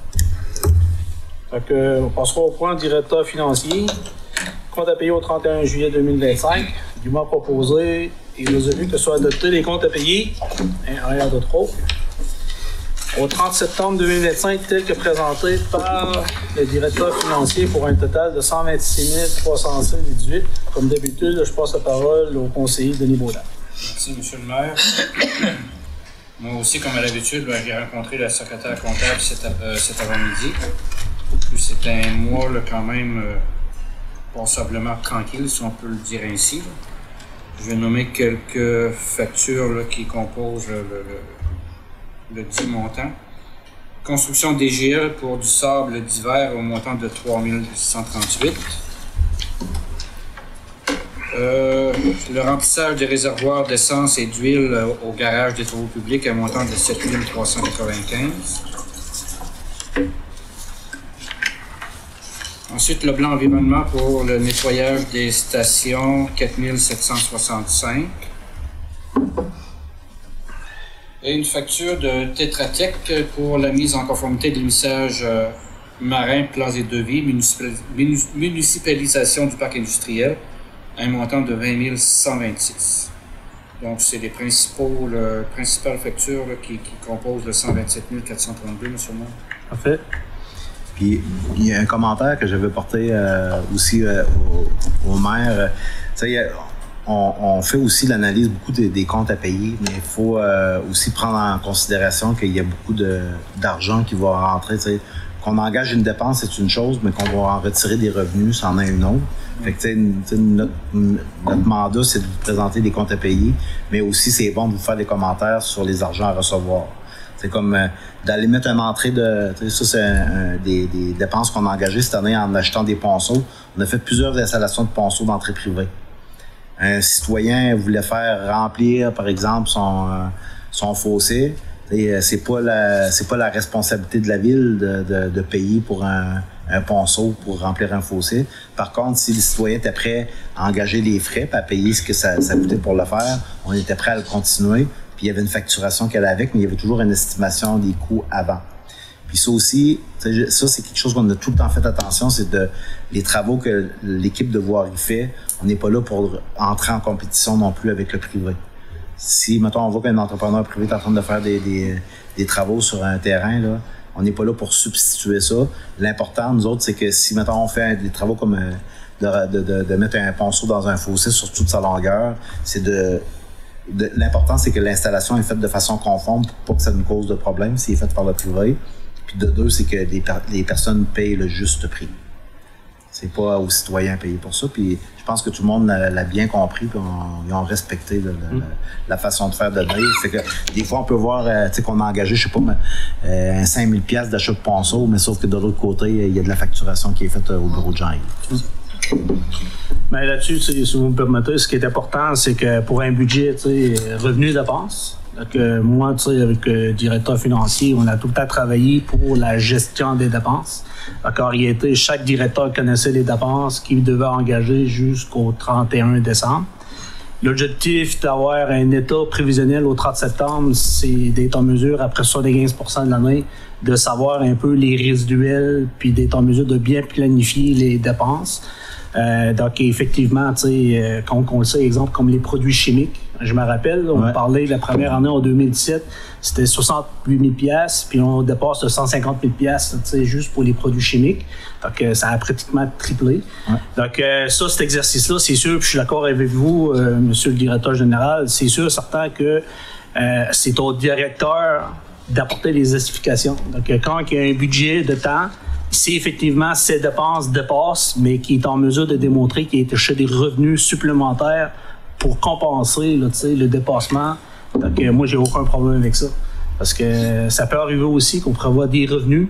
Donc, on passera au point directeur financier. Compte à payer au 31 juillet 2025. Du mois proposé et résolu que soient adoptés les comptes à payer, rien de trop, au 30 septembre 2025, tel que présenté par le directeur financier pour un total de 126 318. Comme d'habitude, je passe la parole au conseiller Denis Baudin. Merci, M. le maire. Moi aussi, comme à l'habitude, j'ai rencontré la secrétaire comptable cet avant-midi. C'est un mois quand même passablement tranquille, si on peut le dire ainsi. Je vais nommer quelques factures qui composent le dit montant. Construction DGL pour du sable d'hiver au montant de 3 638. Le remplissage des réservoirs d'essence et d'huile au garage des travaux publics à un montant de 7 395. Ensuite, le blanc environnement pour le nettoyage des stations, 4 765. Et une facture de Tetra Tech pour la mise en conformité de l'unissage marin, plans et devis, municipalisation du parc industriel, à un montant de 20 126. Donc, c'est les principales factures là, qui composent le 127 432, M. le maire. Parfait. Puis, il y a un commentaire que j'avais porté aussi au maire. On fait aussi l'analyse beaucoup des comptes à payer, mais il faut aussi prendre en considération qu'il y a beaucoup d'argent qui va rentrer. Qu'on engage une dépense, c'est une chose, mais qu'on va en retirer des revenus, c'en est une autre. Fait que, notre mandat, c'est de vous présenter des comptes à payer, mais aussi, c'est bon de vous faire des commentaires sur les argents à recevoir. C'est comme d'aller mettre une entrée de... Ça, c'est des dépenses qu'on a engagées cette année en achetant des ponceaux. On a fait plusieurs installations de ponceaux d'entrée privée. Un citoyen voulait faire remplir, par exemple, son fossé. C'est pas la responsabilité de la ville de payer pour un ponceau pour remplir un fossé. Par contre, si le citoyen était prêt à engager les frais et à payer ce que ça coûtait pour le faire, on était prêt à le continuer. Puis il y avait une facturation qu'elle avait avec, mais il y avait toujours une estimation des coûts avant. Puis ça aussi, ça c'est quelque chose qu'on a tout le temps fait attention, c'est les travaux que l'équipe de voirie fait, on n'est pas là pour entrer en compétition non plus avec le privé. Si, mettons, on voit qu'un entrepreneur privé est en train de faire des travaux sur un terrain, là, on n'est pas là pour substituer ça. L'important, nous autres, c'est que si, mettons, on fait des travaux comme de mettre un ponceau dans un fossé sur toute sa longueur, c'est l'important, c'est que l'installation est faite de façon conforme pour pas que ça nous cause de problème s'il est fait par le privé. Puis de deux, c'est que les personnes payent le juste prix. C'est pas aux citoyens à payer pour ça. Puis je pense que tout le monde l'a bien compris, puis ils ont respecté la façon de faire de Dave. C'est que des fois, on peut voir qu'on a engagé, je sais pas, un 5 000 $ d'achat de ponceau, mais sauf que de l'autre côté, il y a de la facturation qui est faite au bureau de Jean-Yves. Mais là-dessus, si vous me permettez, ce qui est important, c'est que pour un budget, revenu dépenses, donc, moi, avec le directeur financier, on a tout le temps travaillé pour la gestion des dépenses. Donc, en réalité, chaque directeur connaissait les dépenses qu'il devait engager jusqu'au 31 décembre. L'objectif d'avoir un état prévisionnel au 30 septembre, c'est d'être en mesure, après 75% de l'année, de savoir un peu les résiduels, puis d'être en mesure de bien planifier les dépenses. Donc, effectivement, quand on le sait, exemple, comme les produits chimiques, je me rappelle, on parlait de la première année en 2017, c'était 68 000 $, puis on dépasse de 150 000 $, juste pour les produits chimiques. Donc, ça a pratiquement triplé. Ouais. Donc, ça, cet exercice-là, c'est sûr, puis je suis d'accord avec vous, monsieur le directeur général, c'est sûr, certain que c'est au directeur d'apporter les explications. Donc, quand il y a un budget de temps, si effectivement ces dépenses dépassent, mais qui est en mesure de démontrer qu'il a été cherché des revenus supplémentaires pour compenser le dépassement, donc moi j'ai aucun problème avec ça. Parce que ça peut arriver aussi qu'on prévoit des revenus,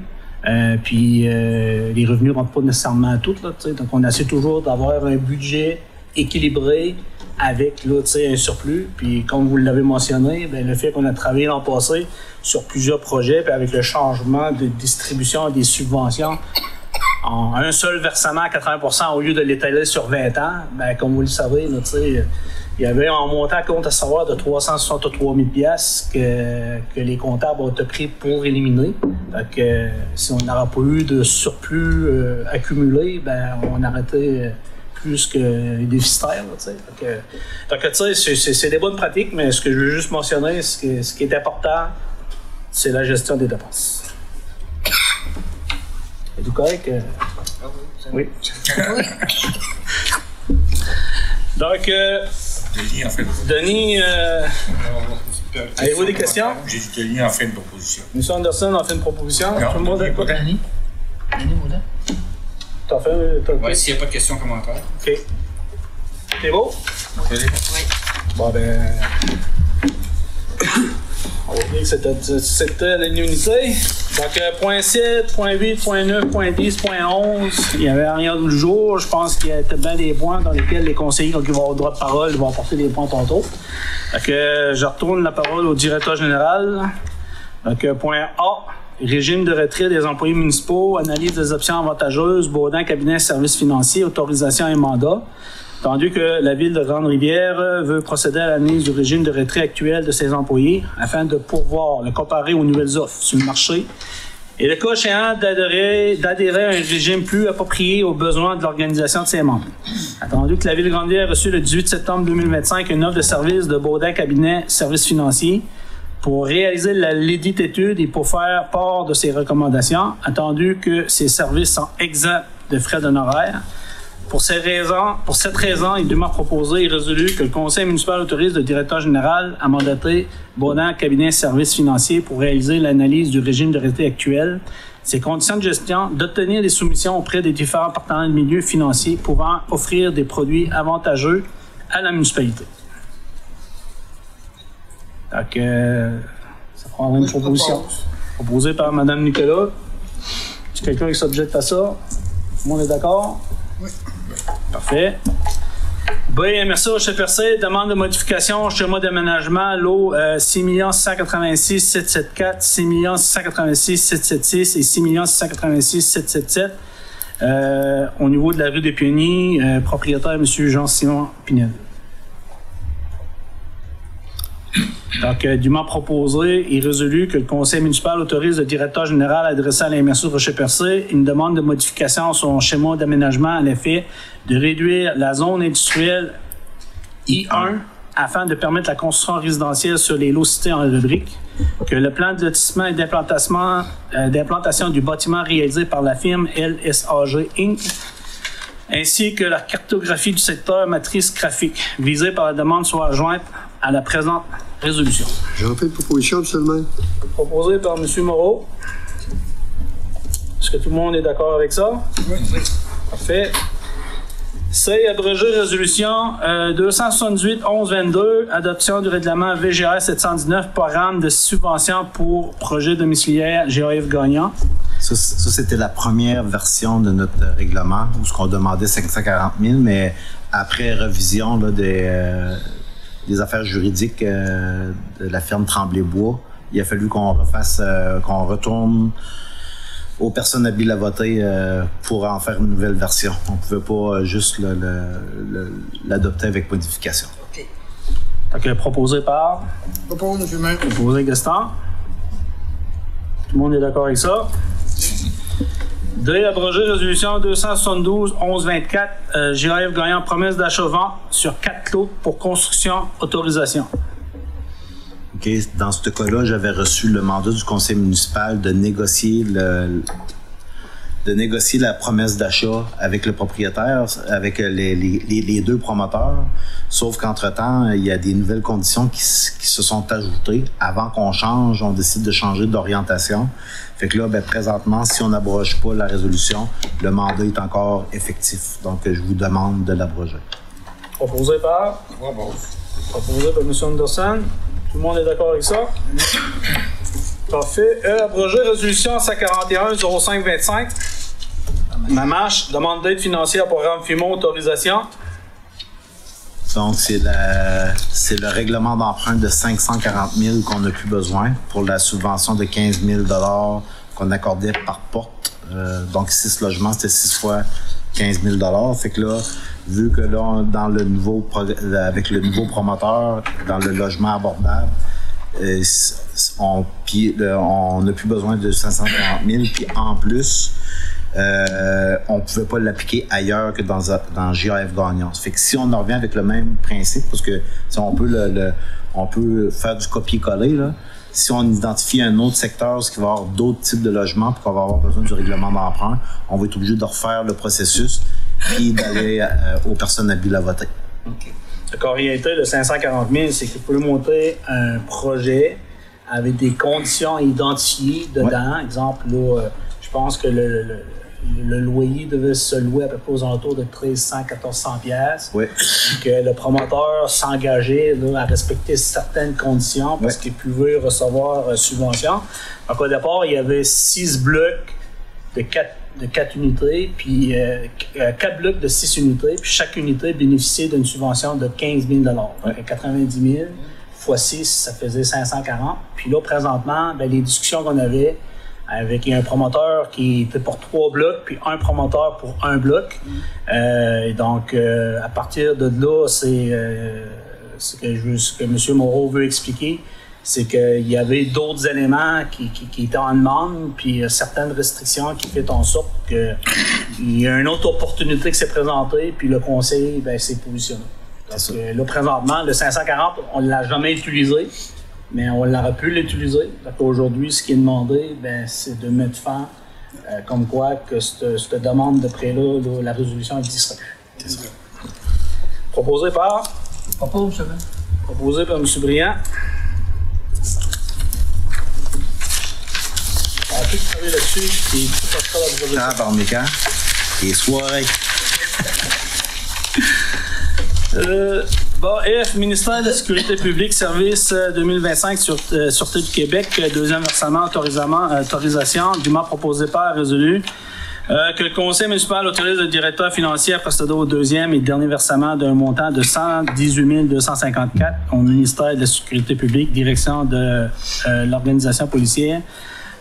puis les revenus ne rentrent pas nécessairement à tout. Donc on essaie toujours d'avoir un budget équilibré avec un surplus. Puis comme vous l'avez mentionné, le fait qu'on a travaillé l'an passé sur plusieurs projets, puis avec le changement de distribution des subventions en un seul versement à 80% au lieu de l'étaler sur 20 ans, comme vous le savez, il y avait un montant compte à savoir de 363 000 $ que les comptables ont été pris pour éliminer. Donc, si on n'aura pas eu de surplus accumulé, on arrêtait plus que déficitaire. Donc, c'est des bonnes pratiques, mais ce que je veux juste mentionner, ce qui est important, c'est la gestion des dépenses. Êtes-vous correct? Oui. Donc, Denis, avez-vous des questions? J'ai dit Denis en fait une proposition. M. Anderson a fait une proposition. Non, tout le monde a quoi? Denis Moudin. T'as fait? Oui, s'il n'y a pas de questions, commentaires. OK. C'est beau? Oui. Bon, on va dire que c'était l'unité. Donc, point 7, point 8, point 9, point 10, point 11, il n'y avait rien du jour. Je pense qu'il y a bien des points dans lesquels les conseillers, quand ils vont avoir le droit de parole, ils vont apporter des points tantôt. Donc, je retourne la parole au directeur général. Donc, point A, régime de retrait des employés municipaux, analyse des options avantageuses, Baudin, cabinet services financiers, autorisation et mandat. Tandis que la Ville de Grande-Rivière veut procéder à l'analyse du régime de retrait actuel de ses employés afin de pouvoir le comparer aux nouvelles offres sur le marché et le cas échéant d'adhérer à un régime plus approprié aux besoins de l'organisation de ses membres. Attendu que la Ville de Granby a reçu le 18 septembre 2025 une offre de service de Baudin Cabinet Services financiers pour réaliser l'édite étude et pour faire part de ses recommandations, attendu que ces services sont exempts de frais d'honoraires. Pour cette raison, il demeure proposé et résolu que le Conseil municipal autorise le directeur général à mandater Baudin Cabinet Services financiers pour réaliser l'analyse du régime de retraite actuel, ses conditions de gestion, d'obtenir des soumissions auprès des différents partenaires de milieu financier pouvant offrir des produits avantageux à la municipalité. Donc, ça prendra une proposition proposée par Mme Nicolas. Est-ce que quelqu'un qui s'objecte à ça? Tout le monde est d'accord? Oui. Parfait. merci au chef RC. Demande de modification, schéma d'aménagement, lot 6 686 774, 6 686 776 et 6 686 777 au niveau de la rue des Pionniers, propriétaire M. Jean-Simon Pinel. Donc, dûment proposé et résolu que le conseil municipal autorise le directeur général à adresser à la MRC Rocher-Percé une demande de modification à son schéma d'aménagement à l'effet de réduire la zone industrielle I1 afin de permettre la construction résidentielle sur les lots cités en rubrique, que le plan de lotissement et d'implantation du bâtiment réalisé par la firme LSAG Inc., ainsi que la cartographie du secteur matrice graphique visée par la demande soit jointe à la présente résolution. J'en fais une proposition seulement. Proposée par M. Moreau. Est-ce que tout le monde est d'accord avec ça? Oui. Parfait. C'est abroger résolution 278-11-22, adoption du règlement VGR 719, programme de subvention pour projet domiciliaire GAF Gagnon. Ça c'était la première version de notre règlement, où ce qu'on demandait 540 000, mais après révision là, des affaires juridiques de la firme Tremblay-Bois, il a fallu qu'on refasse, qu'on retourne aux personnes habiles à voter pour en faire une nouvelle version. On ne pouvait pas juste l'adopter avec modification. OK. Donc, proposé par? Propose, M. Proposé Gaston. Tout le monde est d'accord avec ça? Abroger résolution 272-11-24, GAF Gagnon, promesse d'achat-vente sur 4 lots pour construction, autorisation. OK. Dans ce cas-là, j'avais reçu le mandat du conseil municipal de négocier la promesse d'achat avec le propriétaire, avec les deux promoteurs. Sauf qu'entre-temps, il y a des nouvelles conditions qui se sont ajoutées. Avant qu'on change, on décide de changer d'orientation. Fait que là, présentement, si on n'abroge pas la résolution, le mandat est encore effectif. Donc, je vous demande de l'abroger. Proposé par? Proposé par M. Anderson. Tout le monde est d'accord avec ça? Parfait. Abroger résolution 141-05-25. Mamache, demande d'aide financière pour programme FIMO, autorisation. Donc, c'est le règlement d'emprunt de 540 000 qu'on n'a plus besoin pour la subvention de 15 000 $ qu'on accordait par porte. Donc, 6 logements, c'était 6 fois 15 000 $. Fait que là, vu que là, avec le nouveau promoteur, dans le logement abordable, on n'a plus besoin de 540 000. Puis en plus, on ne pouvait pas l'appliquer ailleurs que dans GAF Gagnon. Ça fait que si on en revient avec le même principe, parce que on peut faire du copier-coller, là. Si on identifie un autre secteur, ce qui va avoir d'autres types de logements, pour qu'on va avoir besoin du règlement d'emprunt, on va être obligé de refaire le processus et d'aller aux personnes habiles à voter. OK. Donc, en réalité, le 540 000, c'est qu'il peut monter un projet avec des conditions identifiées dedans. Ouais. Exemple, là, je pense que le loyer devait se louer à peu près aux alentours de 1 300 à 1 400 $. Oui. Que le promoteur s'engageait à respecter certaines conditions parce qu'il pouvait recevoir subvention. Donc, au départ, il y avait 6 blocs de 4 unités, puis 4 blocs de 6 unités, puis chaque unité bénéficiait d'une subvention de 15 000 $. Donc, 90 000 fois 6, ça faisait 540. Puis là, présentement, les discussions qu'on avait avec un promoteur qui était pour 3 blocs, puis un promoteur pour 1 bloc. Et donc, à partir de là, c'est ce que M. Moreau veut expliquer, c'est qu'il y avait d'autres éléments qui étaient en demande, puis certaines restrictions qui fait en sorte qu'il y a une autre opportunité qui s'est présentée, puis le conseil s'est positionné. Parce que là, présentement, le 540, on ne l'a jamais utilisé, mais on l'aurait pu l'utiliser. Aujourd'hui, ce qui est demandé, c'est de mettre fin, comme quoi que cette demande de prêt-là, la résolution existerait. C'est ça. Proposé par? Proposé par M. Briand. On a tout travaillé là-dessus, et tout passera la résolution. Barnécan. Et soirée. F, ministère de la Sécurité publique, service 2025 Sûreté du Québec, deuxième versement, autorisation, dûment proposé par, résolu. Que le conseil municipal autorise le directeur financier à procéder au deuxième et dernier versement d'un montant de 118 254 au ministère de la Sécurité publique, direction de l'organisation policière,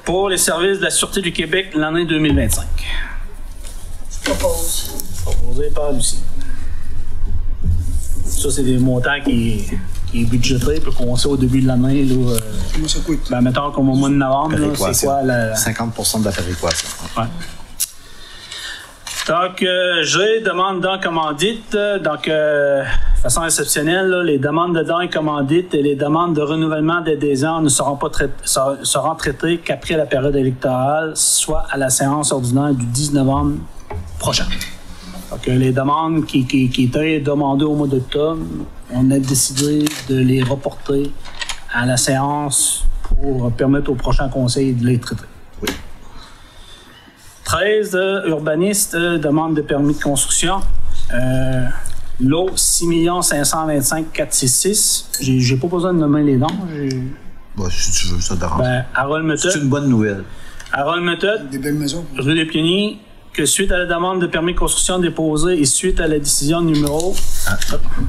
pour les services de la Sûreté du Québec l'année 2025. Proposé par Lucie. Ça, c'est des montants qui est budgété, puis qu'on sait au début de l'année. Comment ça coûte? Mettons comme au mois de novembre, là, c'est quoi la... 50% de la péréquation. Ouais. Donc, j'ai demande dons commandites. Donc, de façon exceptionnelle, là, les demandes de dons commandites et les demandes de renouvellement d'adhésion ne seront traitées qu'après la période électorale, soit à la séance ordinaire du 10 novembre prochain. Donc, les demandes qui étaient demandées au mois d'octobre, on a décidé de les reporter à la séance pour permettre au prochain conseil de les traiter. Oui. 13, urbanistes, demande de permis de construction. Lot 6 525 466. J'ai pas besoin de nommer les noms. Si tu veux, ça dérange. Harold Méthode. C'est une bonne nouvelle. Harold Méthode. Des belles maisons. Rue des Pionniers. Que suite à la demande de permis de construction déposée et suite à la décision numéro...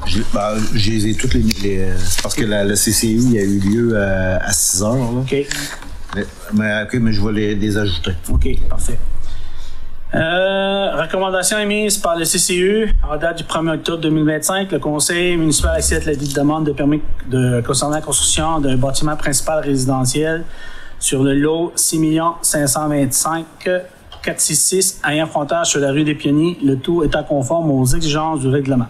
Je les ai toutes les c'est parce que le CCU, il a eu lieu à 6 heures. Là. OK. Mais je vais les ajouter. OK, parfait. Recommandation émise par le CCU en date du 1er octobre 2025. Le conseil municipal accepte la dite demande de permis concernant la construction d'un bâtiment principal résidentiel sur le lot 6 525 466 ayant frontage sur la rue des Pionniers, le tout étant conforme aux exigences du règlement.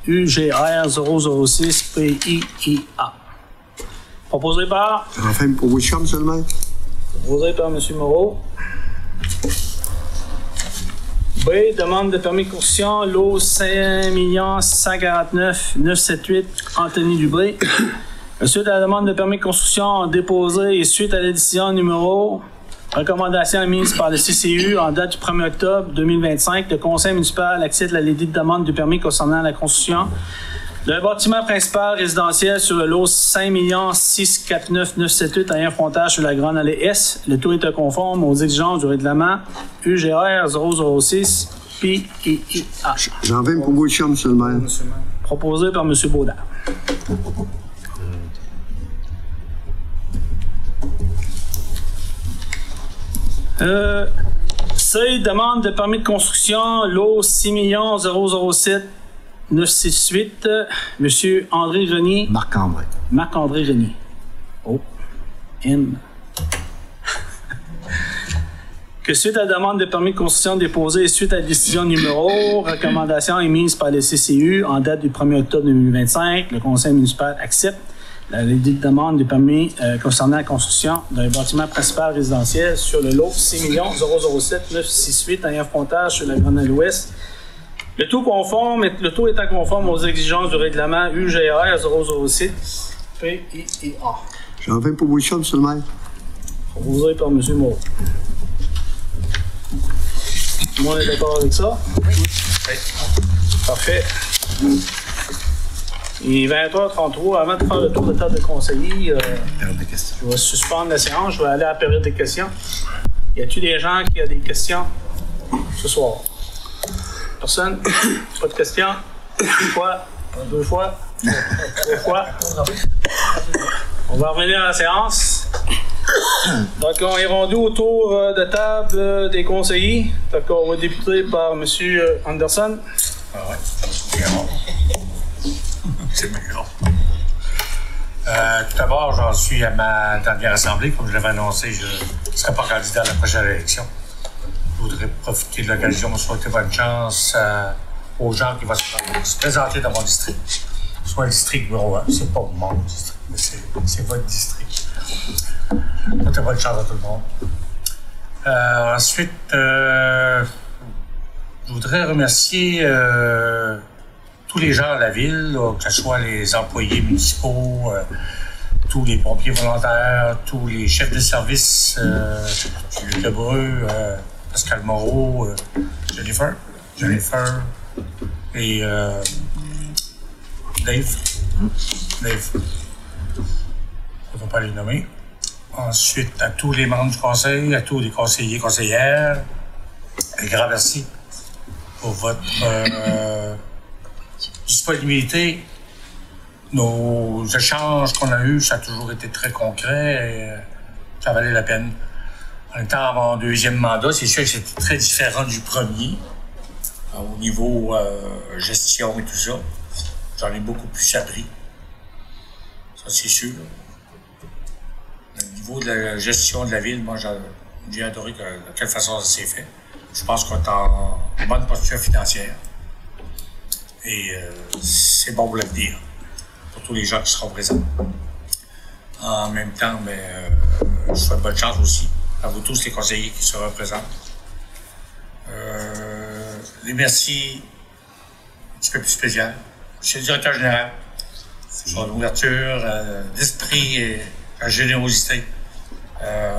UGR 006 PIIA. Proposé par? Enfin, pour vous chambre seulement. Proposé par M. Moreau. B, demande de permis de construction, lot 5 649 978 Anthony Dubré. Suite à la demande de permis de construction déposée et suite à la décision numéro recommandation émise par le CCU en date du 1er octobre 2025, le conseil municipal accepte la dite demande de permis concernant la construction d'un bâtiment principal résidentiel sur le lot 5 649 978 ayant frontage sur la Grande Allée S. Le tout est conforme aux exigences du règlement UGR 006 PIIA. J'en viens pour vous chambre seulement. Proposé par M. Baudard. C, demande de permis de construction, lot 6 007 968, M. André Renier. Marc-André. Marc-André Renier. Oh, M. Que suite à la demande de permis de construction déposée et suite à la décision numéro, recommandation émise par le CCU en date du 1er octobre 2025, le conseil municipal accepte la demande de permis concernant la construction d'un bâtiment principal résidentiel sur le lot 6 007 968 ayant frontage sur la Grande Allée Ouest. Le tout étant conforme aux exigences du règlement UGR 006 PIIA. J'en viens pour vous chambre seulement. Proposé par M. Moreau. Tout le monde est d'accord avec ça? Oui. Parfait. Il est 20h33. Avant de faire le tour de table de conseiller, je vais suspendre la séance. Je vais aller à la période des questions. Y a-t-il des gens qui ont des questions ce soir? Personne? Pas de questions? Une fois? Deux fois? Trois fois? On va revenir à la séance. Donc, on est rendu autour de table des conseillers. Donc, on va débuter par M. Anderson. Ah ouais, c'est meilleur. Tout d'abord, j'en suis à ma dernière assemblée. Comme je l'avais annoncé, je ne serai pas candidat à la prochaine élection. Je voudrais profiter de l'occasion pour souhaiter bonne chance aux gens qui vont se présenter dans mon district. Soit le district numéro 1, c'est pas mon district, mais c'est votre district. Souhaitez bonne chance à tout le monde. Ensuite, je voudrais remercier tous les gens de la ville, que ce soit les employés municipaux, tous les pompiers volontaires, tous les chefs de service, Julie Lebreu, Pascal Moreau, Jennifer et Dave. Je ne vais pas les nommer. Ensuite, à tous les membres du conseil, à tous les conseillers et conseillères, un grand merci pour votre disponibilité. Nos échanges qu'on a eus, ça a toujours été très concret et ça valait la peine. En étant à mon deuxième mandat, c'est sûr que c'était très différent du premier. Au niveau gestion et tout ça, j'en ai beaucoup plus appris. Ça, c'est sûr. Au niveau de la gestion de la ville, moi, j'ai adoré de quelle façon ça s'est fait. Je pense qu'on est en bonne posture financière. Et c'est bon pour l'avenir, pour tous les gens qui seront présents. En même temps, je souhaite bonne chance aussi à vous tous, les conseillers qui seront présents. Les merci un petit peu plus spécial. Monsieur le directeur général, son ouverture d'esprit et la générosité,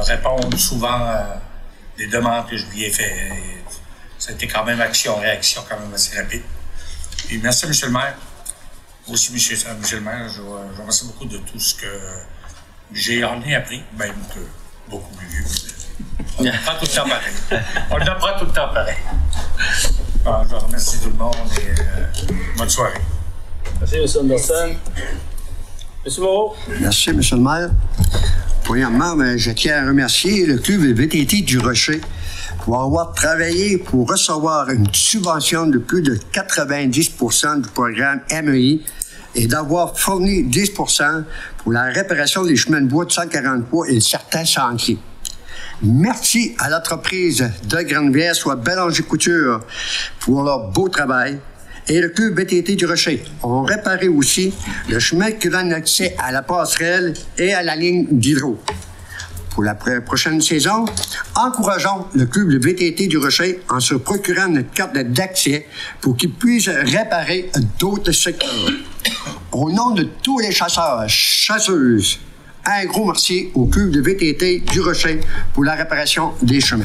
répondre souvent à des demandes que je lui ai faites. Ça a été quand même action-réaction quand même assez rapide. Et merci, monsieur le maire. Aussi, monsieur le maire, je vous remercie beaucoup de tout ce que j'ai en ai appris, même que beaucoup plus vieux. On apprend tout le temps pareil. On apprend tout le temps pareil. Alors, je remercie tout le monde et bonne soirée. Merci, M. Anderson. M. Moreau. Merci, M. le maire. Premièrement, je tiens à remercier le club VTT du Rocher pour avoir travaillé pour recevoir une subvention de plus de 90% du programme MEI et d'avoir fourni 10% pour la réparation des chemins de bois de 143 et certains sentiers. Merci à l'entreprise de Grande-Rivière, soit Bélanger Couture, pour leur beau travail. Et le club VTT du Rocher ont réparé aussi le chemin qui donne accès à la passerelle et à la ligne d'hydro. Pour la prochaine saison, encourageons le club de VTT du Rocher en se procurant une carte d'accès pour qu'ils puissent réparer d'autres secteurs. Au nom de tous les chasseurs, chasseuses, un gros merci au club de VTT du Rocher pour la réparation des chemins.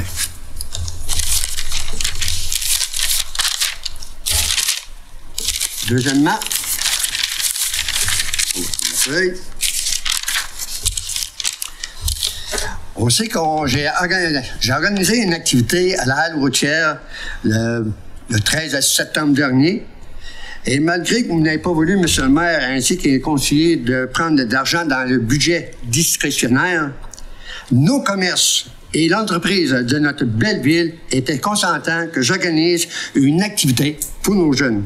Deuxièmement, on sait que j'ai organisé une activité à la halle routière le 13 septembre dernier. Et malgré que vous n'avez pas voulu, M. le maire, ainsi que les conseillers, de prendre de l'argent dans le budget discrétionnaire, nos commerces et l'entreprise de notre belle ville étaient consentants que j'organise une activité pour nos jeunes.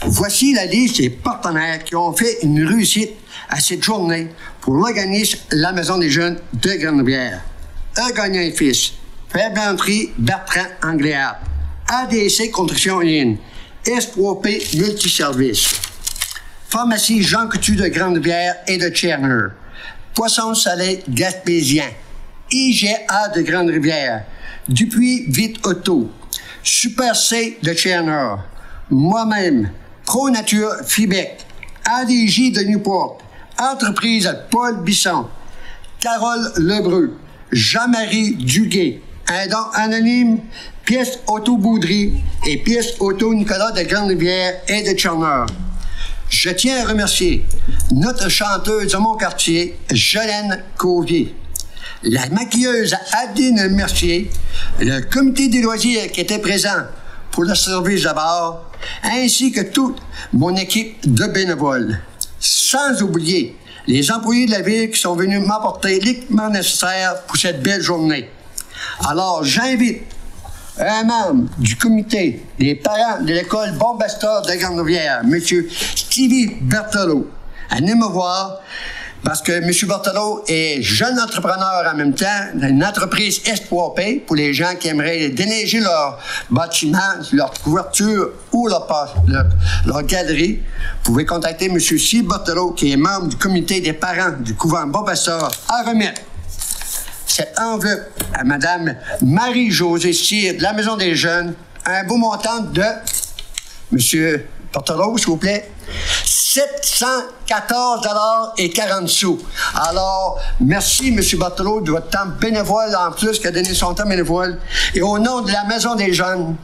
Voici la liste des partenaires qui ont fait une réussite à cette journée pour l'organisme La Maison des Jeunes de Grande-Rivière. Gagnon et Fils, Faiblanterie Bertrand Angléard, ADC Construction en ligne, S3P Multiservice, Pharmacie Jean Coutu de Grande-Rivière et de Tcherner, Poisson Salé Gaspésien, IGA de Grande-Rivière, Dupuis Vite Auto, Super C de Tcherner, moi-même, Pro Nature Fibec, ADJ de Newport, Entreprise Paul Bisson, Carole Lebreu, Jean-Marie Duguay, Un don anonyme, Pièce Auto-Boudry et Pièce Auto-Nicolas de Grande-Rivière et de Tcherner. Je tiens à remercier notre chanteuse de mon quartier, Jolène Covier, la maquilleuse Adine Mercier, le comité des loisirs qui était présent pour le service de bar, ainsi que toute mon équipe de bénévoles. Sans oublier les employés de la ville qui sont venus m'apporter l'équipement nécessaire pour cette belle journée. Alors, j'invite un membre du comité des parents de l'école Bombastor de Grande-Rivière, M. Stevie Berthelot, à venir me voir parce que M. Berthelot est jeune entrepreneur en même temps, une entreprise Espoir Pay pour les gens qui aimeraient déneiger leur bâtiment, leur couverture ou leur galerie. Vous pouvez contacter M. C. Berthelot, qui est membre du comité des parents du couvent Bompastor, à remettre cette enveloppe à Mme Marie-Josée Cyr de la Maison des Jeunes, un beau montant de M. Berthelot, s'il vous plaît, 714,40 $. Alors, merci, M. Berthelot, de votre temps bénévole, en plus, qui a donné son temps bénévole. Et au nom de la Maison des Jeunes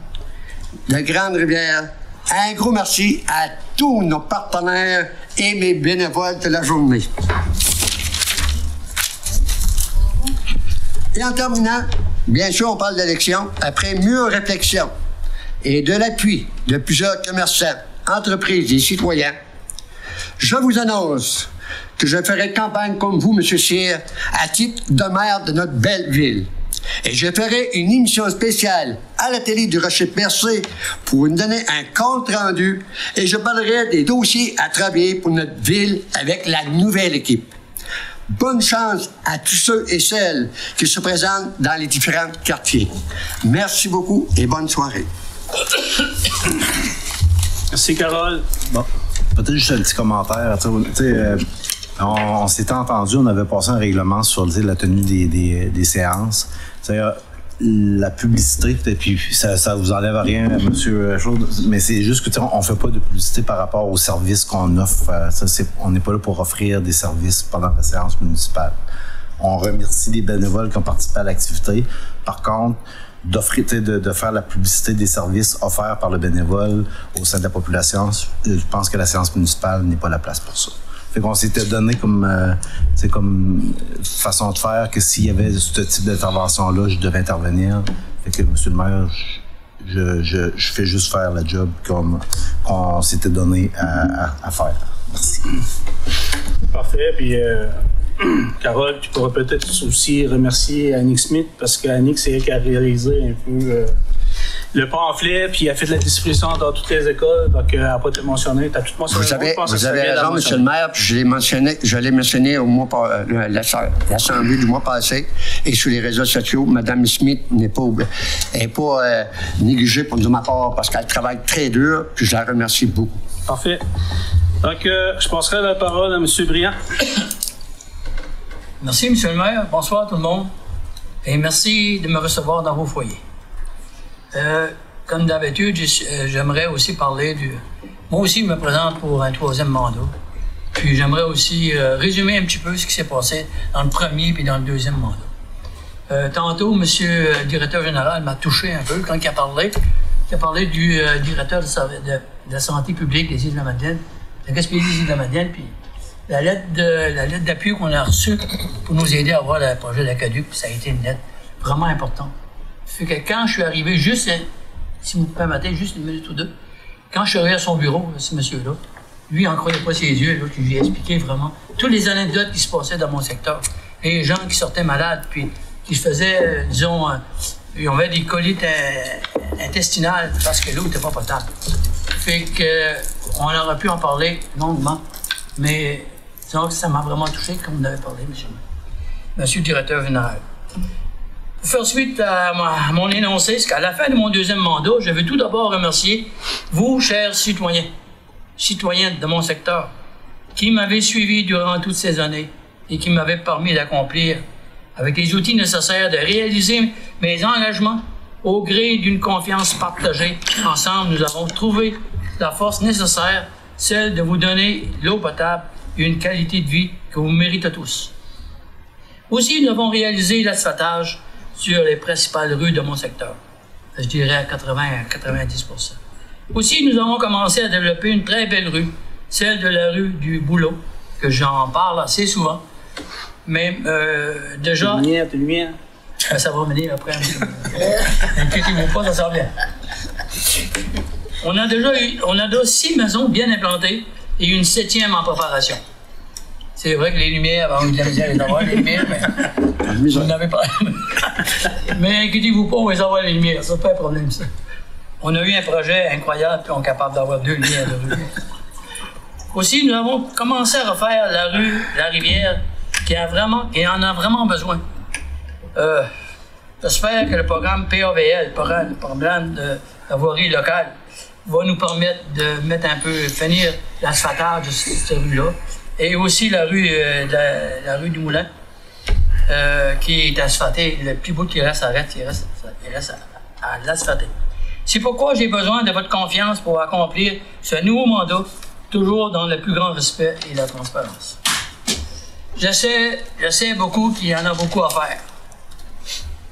de Grande-Rivière, un gros merci à tous nos partenaires et mes bénévoles de la journée. Et en terminant, bien sûr, on parle d'élection après mûre réflexion et de l'appui de plusieurs commerçants, entreprises et citoyens. Je vous annonce que je ferai campagne comme vous, M. Cyr, à titre de maire de notre belle ville. Et je ferai une émission spéciale à la télé du Rocher-Percé pour nous donner un compte rendu et je parlerai des dossiers à travailler pour notre ville avec la nouvelle équipe. Bonne chance à tous ceux et celles qui se présentent dans les différents quartiers. Merci beaucoup et bonne soirée. Merci, Carole. Bon, peut-être juste un petit commentaire. On s'était entendu, on avait passé un règlement sur la tenue des séances. C'est-à-dire, la publicité, et puis ça vous enlève rien, M. Chaude, mais c'est juste que on fait pas de publicité par rapport aux services qu'on offre. On n'est pas là pour offrir des services pendant la séance municipale. On remercie les bénévoles qui ont participé à l'activité. Par contre, d'offrir, de faire la publicité des services offerts par le bénévole au sein de la population, je pense que la séance municipale n'est pas la place pour ça. Fait qu'on s'était donné comme façon de faire que s'il y avait ce type d'intervention-là, je devais intervenir. Fait que, monsieur le maire, je fais juste faire la job comme on s'était donné à faire. Merci. Parfait. Puis, Carole, tu pourrais peut-être aussi remercier Annick Smith parce qu'Annick, c'est elle qui a réalisé un peu le pamphlet, puis elle a fait de la distribution dans toutes les écoles. Donc, elle n'a pas été mentionnée. Tu as tout mentionné. Vous avez raison, M. le maire, puis je l'ai mentionné au mois l'Assemblée du mois passé et sur les réseaux sociaux. Mme Smith n'est pas négligée pour ma part parce qu'elle travaille très dur, puis je la remercie beaucoup. Parfait. Donc, je passerai la parole à M. Briand. Merci, M. le maire. Bonsoir tout le monde. Et merci de me recevoir dans vos foyers. Comme d'habitude, j'aimerais aussi parler du... Moi aussi, je me présente pour un 3e mandat. Puis j'aimerais aussi résumer un petit peu ce qui s'est passé dans le premier puis dans le 2e mandat. Tantôt, M. le directeur général m'a touché un peu quand il a parlé. Il a parlé du directeur de la santé publique des Îles-de-la-Madeleine, de Gaspésie des Îles-de-la-Madeleine, puis la lettre d'appui qu'on a reçue pour nous aider à avoir le projet d'Aqueduc, ça a été une lettre vraiment importante. Fait que quand je suis arrivé, juste, si vous me permettez, juste une minute ou deux, quand je suis arrivé à son bureau, ce monsieur-là, lui, il n'en croyait pas ses yeux, là, qui lui a expliqué vraiment toutes les anecdotes qui se passaient dans mon secteur. Les gens qui sortaient malades, puis qui se faisaient, disons, ils avaient des colites intestinales parce que l'eau n'était pas potable. Fait que, on aurait pu en parler longuement, mais disons que ça m'a vraiment touché, comme vous avez parlé, monsieur le directeur général. Pour faire suite à mon énoncé, c'est qu'à la fin de mon 2e mandat, je veux tout d'abord remercier vous, chers citoyens de mon secteur, qui m'avez suivi durant toutes ces années et qui m'avaient permis d'accomplir, avec les outils nécessaires, de réaliser mes engagements au gré d'une confiance partagée. Ensemble, nous avons trouvé la force nécessaire, celle de vous donner l'eau potable et une qualité de vie que vous méritez tous. Aussi, nous avons réalisé l'asphaltage sur les principales rues de mon secteur. Je dirais à 80 à 90%. Aussi, nous avons commencé à développer une très belle rue, celle de la rue du Boulot, que j'en parle assez souvent. Mais déjà... Lumière. Ça va venir après. Inquiétez-vous pas, ça sort bien. On a déjà 6 maisons bien implantées et une 7e en préparation. C'est vrai que les lumières, on a eu de la misère à les avoir, les lumières, mais vous n'en avez pas. Mais inquiétez-vous pas, on va les avoir les lumières, ça pas un problème, ça. On a eu un projet incroyable, puis on est capable d'avoir 2 lumières de rue. Aussi, nous avons commencé à refaire la rue La Rivière, qui en a vraiment besoin. J'espère que le programme PAVL, le programme de la voirie locale, va nous permettre de mettre un peu, finir l'asphaltage de cette rue-là. Et aussi la rue du Moulin, qui est asphaltée. Le petit bout qui reste à l'asphalter. C'est pourquoi j'ai besoin de votre confiance pour accomplir ce nouveau mandat, toujours dans le plus grand respect et la transparence. Je sais beaucoup qu'il y en a beaucoup à faire.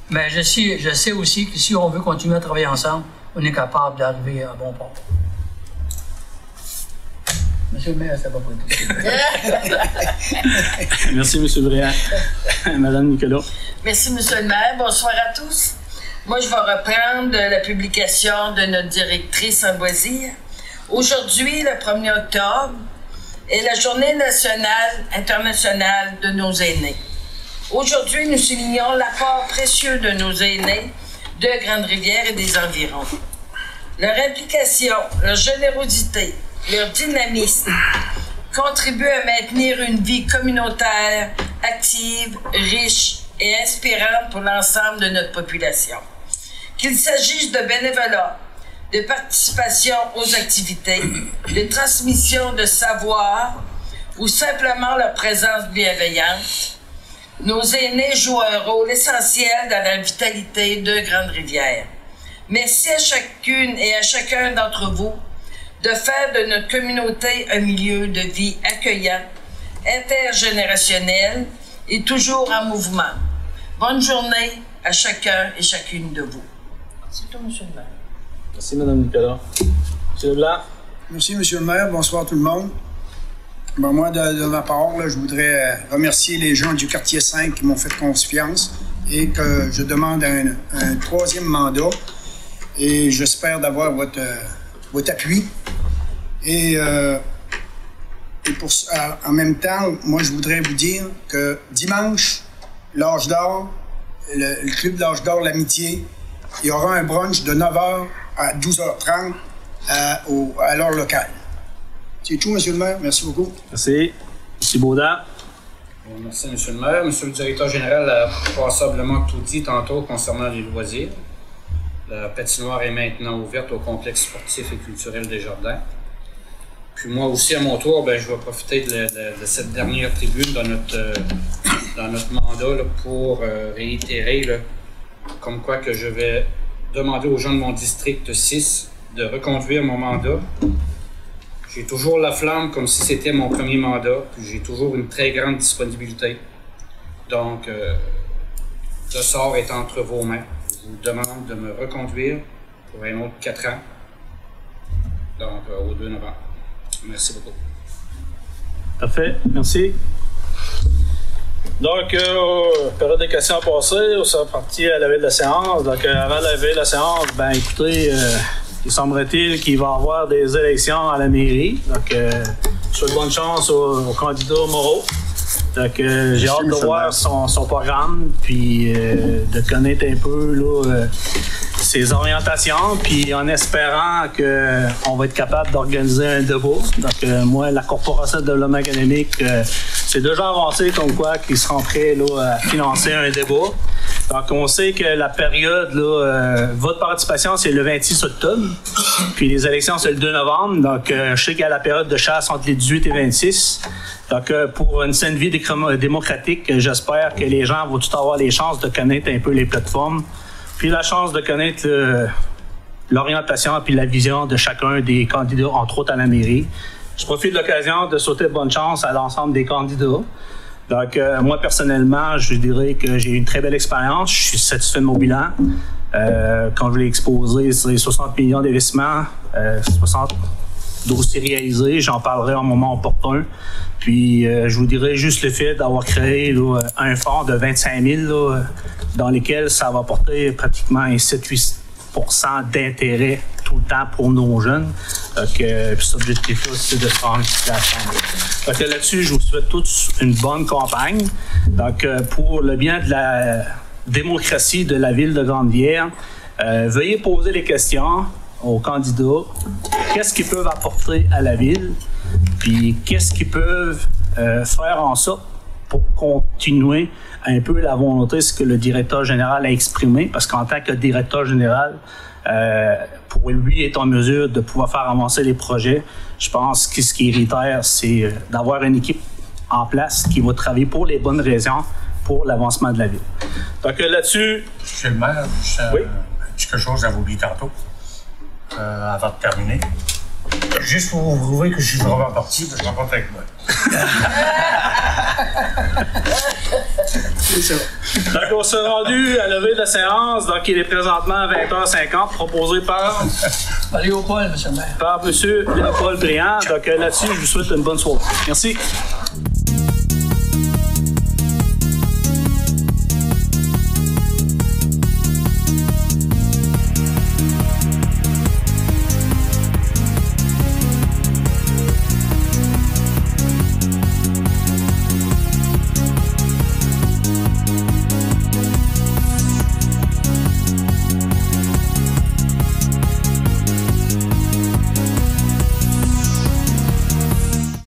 Mais je sais aussi que si on veut continuer à travailler ensemble, on est capable d'arriver à bon port. Monsieur le maire, ça va pas être Merci, Monsieur Bréant. Madame Nicolas. Merci, Monsieur le maire. Bonsoir à tous. Moi, je vais reprendre la publication de notre directrice en loisirs. Aujourd'hui, le 1er octobre, est la Journée internationale de nos aînés. Aujourd'hui, nous soulignons l'apport précieux de nos aînés de Grande-Rivière et des environs. Leur implication, leur générosité, leur dynamisme contribuent à maintenir une vie communautaire, active, riche et inspirante pour l'ensemble de notre population. Qu'il s'agisse de bénévolat, de participation aux activités, de transmission de savoir ou simplement leur présence bienveillante, nos aînés jouent un rôle essentiel dans la vitalité de Grande-Rivière. Merci à chacune et à chacun d'entre vous de faire de notre communauté un milieu de vie accueillant, intergénérationnel et toujours en mouvement. Bonne journée à chacun et chacune de vous. C'est tout, Monsieur le maire. Merci, Mme Nicolas. Monsieur Leblanc. Merci, Monsieur le maire. Bonsoir tout le monde. Bon, moi, de ma part, là, je voudrais remercier les gens du quartier 5 qui m'ont fait confiance et que je demande un troisième mandat. Et j'espère d'avoir votre appui. Et en même temps, moi, je voudrais vous dire que dimanche, l'Âge d'Or, le club de l'Âge d'Or, l'Amitié, il y aura un brunch de 9h à 12h30 à l'heure locale. C'est tout, Monsieur le maire. Merci beaucoup. Merci. M. Baudin. Merci, Monsieur le maire. Monsieur le directeur général a passablement tout dit tantôt concernant les loisirs. La patinoire est maintenant ouverte au complexe sportif et culturel des Jardins. Puis moi aussi, à mon tour, je vais profiter de cette dernière tribune dans notre mandat là, pour réitérer là, comme quoi que je vais demander aux gens de mon district 6 de reconduire mon mandat. J'ai toujours la flamme comme si c'était mon premier mandat, puis j'ai toujours une très grande disponibilité. Donc, le sort est entre vos mains. Je vous demande de me reconduire pour un autre 4 ans, donc au 2 novembre. Merci beaucoup. Parfait, merci. Donc, période de questions passées, on s'est parti à lever de la séance. Donc, avant de lever la séance, écoutez, il semblerait-il qu'il va y avoir des élections à la mairie. Donc, je souhaite bonne chance au candidat Moreau. Donc, j'ai hâte de voir son programme, puis de connaître un peu là, ses orientations, puis en espérant qu'on va être capable d'organiser un débat. Donc, moi, la Corporation de développement économique, c'est déjà avancé comme quoi qu'ils seront prêts là, à financer un débat. Donc, on sait que la période, là, votre participation, c'est le 26 octobre, puis les élections, c'est le 2 novembre. Donc, je sais qu'il y a la période de chasse entre les 18 et 26. Donc, pour une saine vie démocratique, j'espère que les gens vont tout avoir les chances de connaître un peu les plateformes, puis la chance de connaître l'orientation puis la vision de chacun des candidats, entre autres à la mairie. Je profite de l'occasion de souhaiter bonne chance à l'ensemble des candidats. Donc, moi, personnellement, je dirais que j'ai une très belle expérience. Je suis satisfait de mon bilan. Quand je l'ai exposé, c'est 60 millions d'investissements, 60 dossiers réalisés. J'en parlerai en moment opportun. Puis, je vous dirais juste le fait d'avoir créé là, un fonds de 25 000 là, dans lequel ça va porter pratiquement un 7-8 % d'intérêt tout le temps pour nos jeunes. Donc, cet objectif-là, c'est de se rendre une situation. Donc, là-dessus, je vous souhaite tous une bonne campagne. Donc, pour le bien de la démocratie de la ville de Grande-Rivière, veuillez poser les questions. aux candidats qu'est-ce qu'ils peuvent apporter à la ville, puis qu'est-ce qu'ils peuvent faire en sorte pour continuer un peu la volonté, ce que le directeur général a exprimé, parce qu'en tant que directeur général, pour lui être en mesure de pouvoir faire avancer les projets, je pense que ce qui est irritaire, c'est d'avoir une équipe en place qui va travailler pour les bonnes raisons pour l'avancement de la ville. Donc là-dessus... Monsieur le maire, oui? Quelque chose à vous dire tantôt, avant de terminer. Juste pour vous prouver que je suis vraiment parti, je rencontre avec moi. C'est ça. Donc, on s'est rendu à la levée de la séance. Donc, il est présentement à 20h50, proposé par... Léopold, monsieur le maire. Par M. Léopold Briand. Donc, là-dessus, je vous souhaite une bonne soirée. Merci.